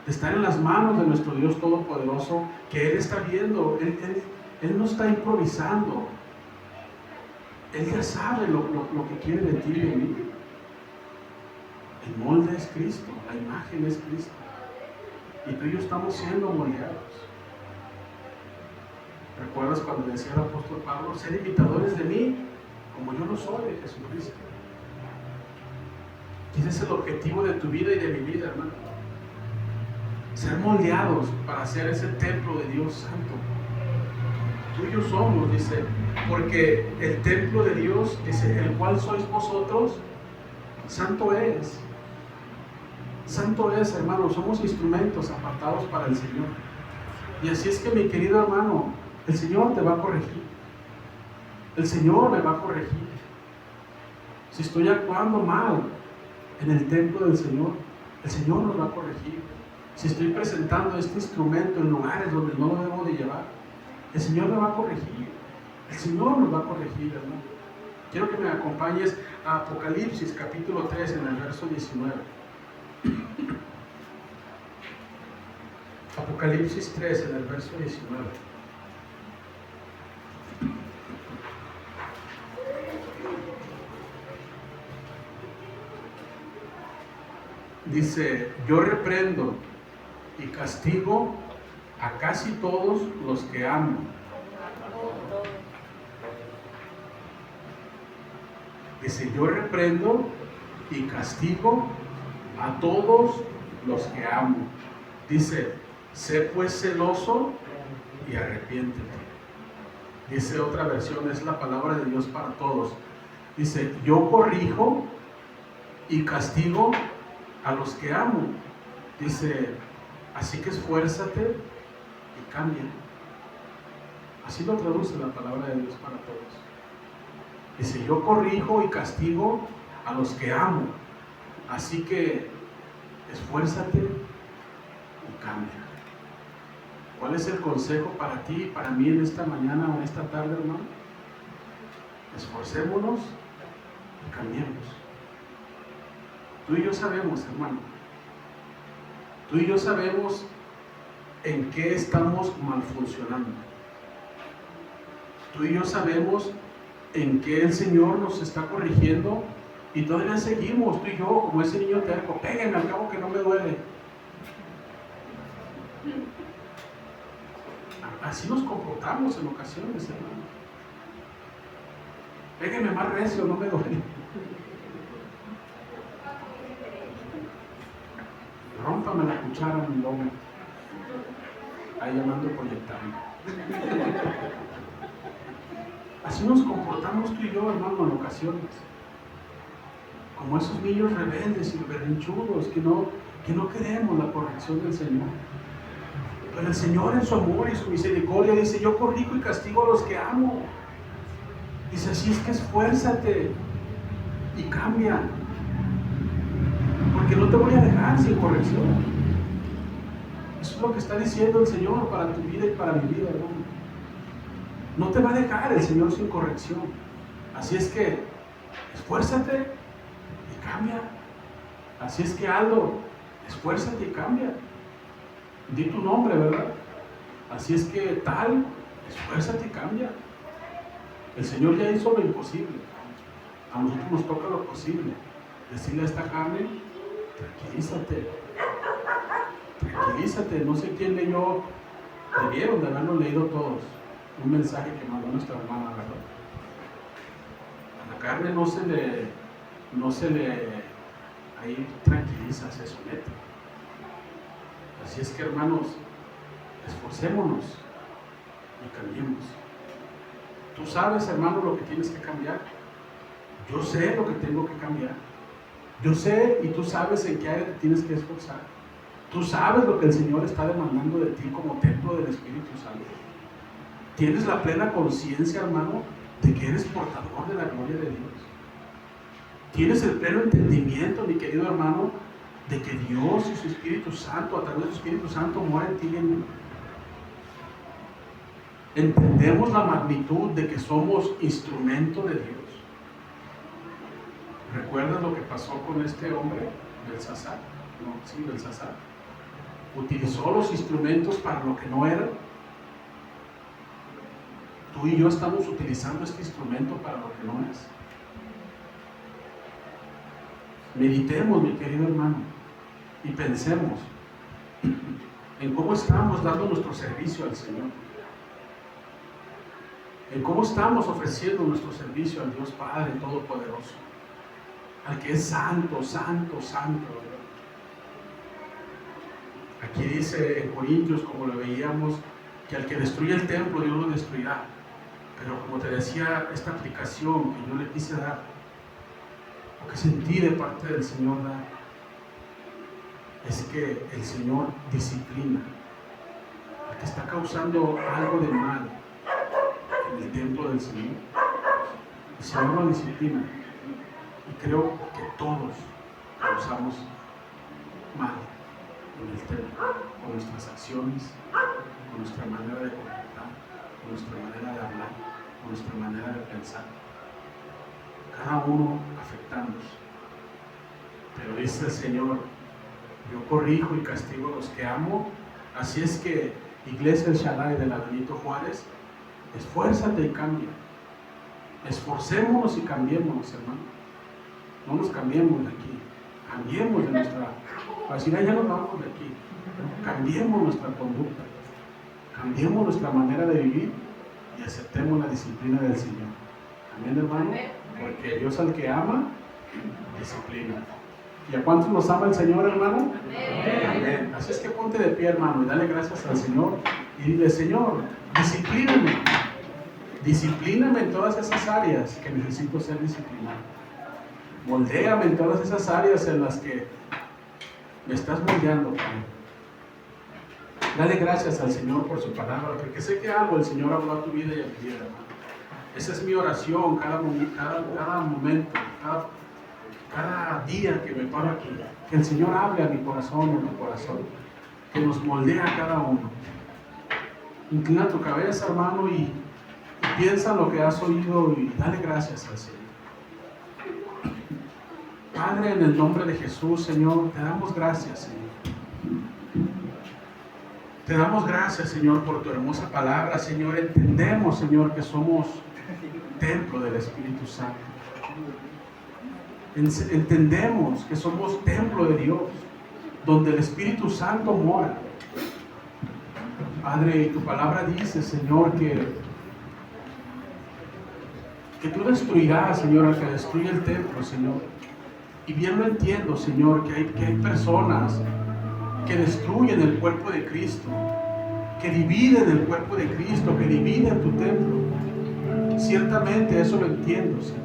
De estar en las manos de nuestro Dios Todopoderoso, que Él está viendo. Él no está improvisando. Él ya sabe lo que quiere de ti y de mí. El molde es Cristo, la imagen es Cristo. Y tú y yo estamos siendo moldeados. ¿Recuerdas cuando decía el apóstol Pablo, ser imitadores de mí, como yo lo soy de Jesucristo? Ese es el objetivo de tu vida y de mi vida, hermano. Ser moldeados para ser ese templo de Dios Santo. Tú y yo somos, dice, porque el templo de Dios, dice, el cual sois vosotros, santo es. Santo es, hermano, somos instrumentos apartados para el Señor. Y así es que, mi querido hermano, el Señor te va a corregir. El Señor me va a corregir. Si estoy actuando mal en el templo del Señor, el Señor nos va a corregir. Si estoy presentando este instrumento en lugares donde no lo debo de llevar, el Señor me va a corregir. El Señor nos va a corregir, hermano. Quiero que me acompañes a Apocalipsis capítulo 3 en el verso 19. Apocalipsis 3 en el verso 19. Dice, yo reprendo y castigo a casi todos los que amo. Dice, yo reprendo y castigo a todos los que amo. Dice, sé pues celoso y arrepiéntete. Dice otra versión, es la palabra de Dios para todos. Dice, yo corrijo y castigo a los que amo. Dice, así que esfuérzate y cambia. Así lo traduce la palabra de Dios para todos. Dice, yo corrijo y castigo a los que amo. Así que esfuérzate y cambia. ¿Cuál es el consejo para ti y para mí en esta mañana o en esta tarde, hermano? Esforcémonos y cambiemos. Tú y yo sabemos, hermano. Tú y yo sabemos en qué estamos mal funcionando. Tú y yo sabemos en qué el Señor nos está corrigiendo y todavía seguimos, tú y yo, como ese niño terco, péguenme al cabo que no me duele. Así nos comportamos en ocasiones, hermano. Péguenme más recio, no me duele. Rómpame la cuchara en mi lomo. Ahí llamando proyectando. Así nos comportamos tú y yo, hermano, en ocasiones. Como esos niños rebeldes y berrinchudos que no queremos la corrección del Señor. Pero el Señor en su amor y su misericordia dice, yo corrijo y castigo a los que amo. Dice, así es que esfuérzate y cambia. Porque no te voy a dejar sin corrección. Eso es lo que está diciendo el Señor para tu vida y para mi vida, hermano. No te va a dejar el Señor sin corrección. Así es que esfuérzate y cambia. Así es que Aldo, esfuérzate y cambia. Di tu nombre, ¿verdad? Así es que tal, esfuérzate y cambia. El Señor ya hizo lo imposible. A nosotros nos toca lo posible. Decirle a esta carne, tranquilízate. Tranquilízate. No sé quién leyó, debieron de haberlo leído todos. un mensaje que mandó nuestra hermana, ¿verdad? A la carne no se le ahí tranquiliza, se somete. Así es que, hermanos, esforcémonos y cambiemos. Tú sabes, hermano, lo que tienes que cambiar. Yo sé lo que tengo que cambiar. Yo sé y tú sabes en qué área te tienes que esforzar. Tú sabes lo que el Señor está demandando de ti como templo del Espíritu Santo. Tienes la plena conciencia, hermano, de que eres portador de la gloria de Dios. Tienes el pleno entendimiento, mi querido hermano, de que Dios y su Espíritu Santo, a través de su Espíritu Santo, mora en ti y en mí. Entendemos la magnitud de que somos instrumento de Dios. ¿Recuerdas lo que pasó con este hombre, Belsasar? No, sí, Belsasar. Utilizó los instrumentos para lo que no eran. Tú y yo estamos utilizando este instrumento para lo que no es. Meditemos, mi querido hermano, y pensemos en cómo estamos dando nuestro servicio al Señor. En cómo estamos ofreciendo nuestro servicio al Dios Padre Todopoderoso, al que es santo, santo, santo. Aquí dice en Corintios, como lo veíamos, que al que destruye el templo, Dios lo destruirá. Pero como te decía, esta aplicación que yo le quise dar, lo que sentí de parte del Señor dar, es que el Señor disciplina al que está causando algo de mal en el templo del Señor. El Señor lo disciplina. Y creo que todos causamos mal en el templo, con nuestras acciones, con nuestra manera de comportar, con nuestra manera de hablar, con nuestra manera de pensar. Cada uno afectamos. Pero dice el Señor, yo corrijo y castigo a los que amo. Así es que, Iglesia El Shaddai de la Benito Juárez, esfuérzate y cambia. Esforcémonos y cambiémonos, hermano. No nos cambiemos de aquí. Cambiemos de nuestra... Para decir, ya nos vamos de aquí. Cambiemos nuestra conducta. Cambiemos nuestra manera de vivir y aceptemos la disciplina del Señor. Amén, hermano. Porque Dios al que ama, disciplina. ¿Y a cuántos nos ama el Señor, hermano? Amén. Amén. Así es que ponte de pie, hermano, y dale gracias al Señor. Y dile, Señor, disciplíname. Disciplíname en todas esas áreas que necesito ser disciplinado. Moldéame en todas esas áreas en las que me estás moldeando, Padre. Dale gracias al Señor por su palabra, porque sé que algo el Señor habló a tu vida y a mi vida, hermano. Esa es mi oración cada momento, cada día que me paro aquí. Que el Señor hable a mi corazón, a tu corazón. Que nos moldea a cada uno. Inclina tu cabeza, hermano, y piensa lo que has oído y dale gracias al Señor. Padre, en el nombre de Jesús, Señor, te damos gracias, Señor. Te damos gracias, Señor, por tu hermosa palabra, Señor. Entendemos, Señor, que somos templo del Espíritu Santo. Entendemos que somos templo de Dios, donde el Espíritu Santo mora. Padre, tu palabra dice, Señor, que tú destruirás, Señor, al que destruye el templo, Señor. Y bien lo entiendo, Señor, que hay personas que destruyen el cuerpo de Cristo, que dividen el cuerpo de Cristo, que dividen tu templo. Ciertamente eso lo entiendo, Señor.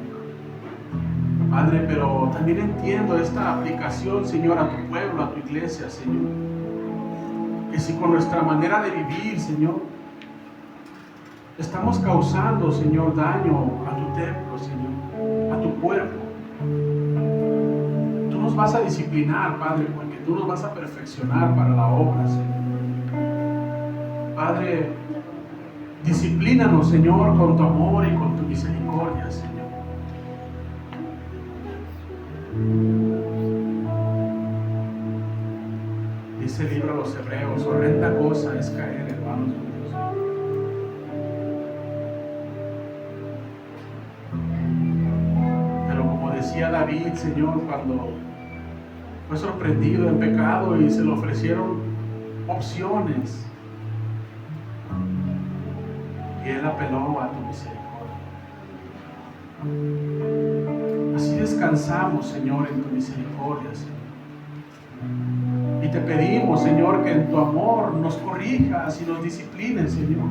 Padre, pero también entiendo esta aplicación, Señor, a tu pueblo, a tu iglesia, Señor. Que si con nuestra manera de vivir, Señor, estamos causando, Señor, daño a tu templo, Señor, a tu cuerpo, tú nos vas a disciplinar, Padre, porque tú nos vas a perfeccionar para la obra, Señor. Padre, disciplínanos, Señor, con tu amor y con tu misericordia, Señor. Dice el libro de los Hebreos, horrenda cosa es caer, hermanos míos. Pero como decía David, Señor, cuando fue sorprendido en pecado y se le ofrecieron opciones, y Él apeló a tu misericordia. Así descansamos, Señor, en tu misericordia, Señor. Y te pedimos, Señor, que en tu amor nos corrijas y nos disciplines, Señor.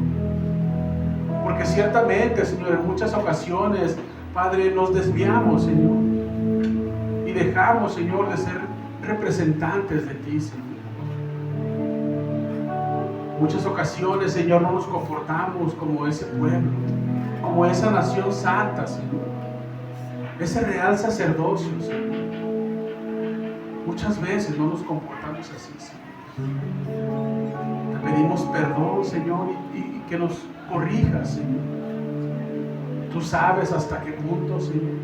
Porque ciertamente, Señor, en muchas ocasiones, Padre, nos desviamos, Señor. Y dejamos, Señor, de ser representantes de ti, Señor. Muchas ocasiones, Señor, no nos comportamos como ese pueblo, como esa nación santa, Señor. Ese real sacerdocio, Señor. Muchas veces no nos comportamos así, Señor. Te pedimos perdón, Señor, y que nos corrijas, Señor. Tú sabes hasta qué punto, Señor.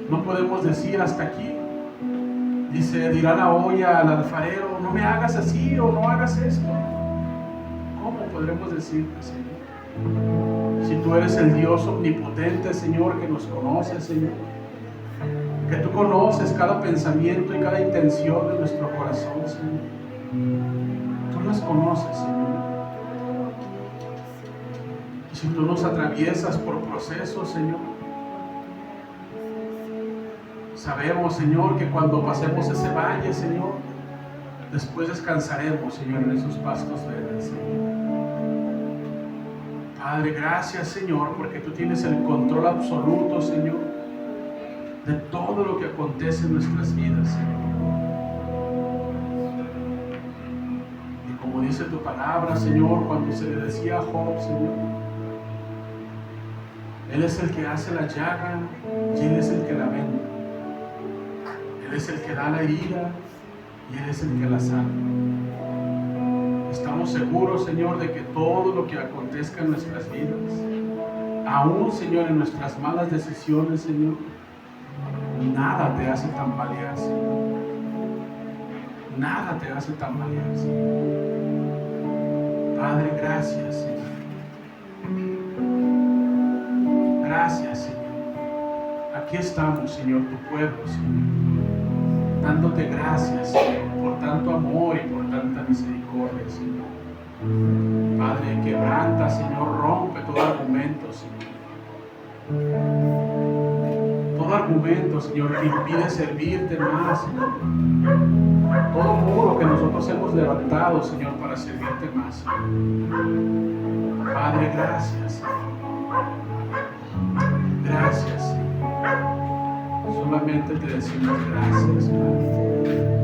No podemos decir hasta aquí. Dirá la olla al alfarero, no me hagas así o no hagas esto. ¿Cómo podremos decirte, Señor? Si tú eres el Dios omnipotente, Señor, que nos conoce, Señor. Que tú conoces cada pensamiento y cada intención de nuestro corazón, Señor. Tú las conoces, Señor. Y si tú nos atraviesas por procesos, Señor, sabemos, Señor, que cuando pasemos ese valle, Señor, después descansaremos, Señor, en esos pastos verdes, Señor. Padre, gracias, Señor, porque tú tienes el control absoluto, Señor, de todo lo que acontece en nuestras vidas, Señor. Y como dice tu palabra, Señor, cuando se le decía a Job, Señor, Él es el que hace la llaga y Él es el que la venda. Él es el que da la herida y Él es el que la sana. Estamos seguros, Señor, de que todo lo que acontezca en nuestras vidas, aún, Señor, en nuestras malas decisiones, Señor, nada te hace tambalear, Señor. Nada te hace tambalear, Señor. Padre, gracias, Señor. Gracias, Señor. Aquí estamos, Señor, tu pueblo, Señor, dándote gracias, Señor, por tanto amor y por tanta misericordia, Señor. Padre, quebranta, Señor, rompe todo argumento, Señor. Todo argumento, Señor, que impide servirte más, Señor. Todo muro que nosotros hemos levantado, Señor, para servirte más, Señor. Padre, gracias, Señor. Gracias, Señor. Solamente te decimos gracias, Padre.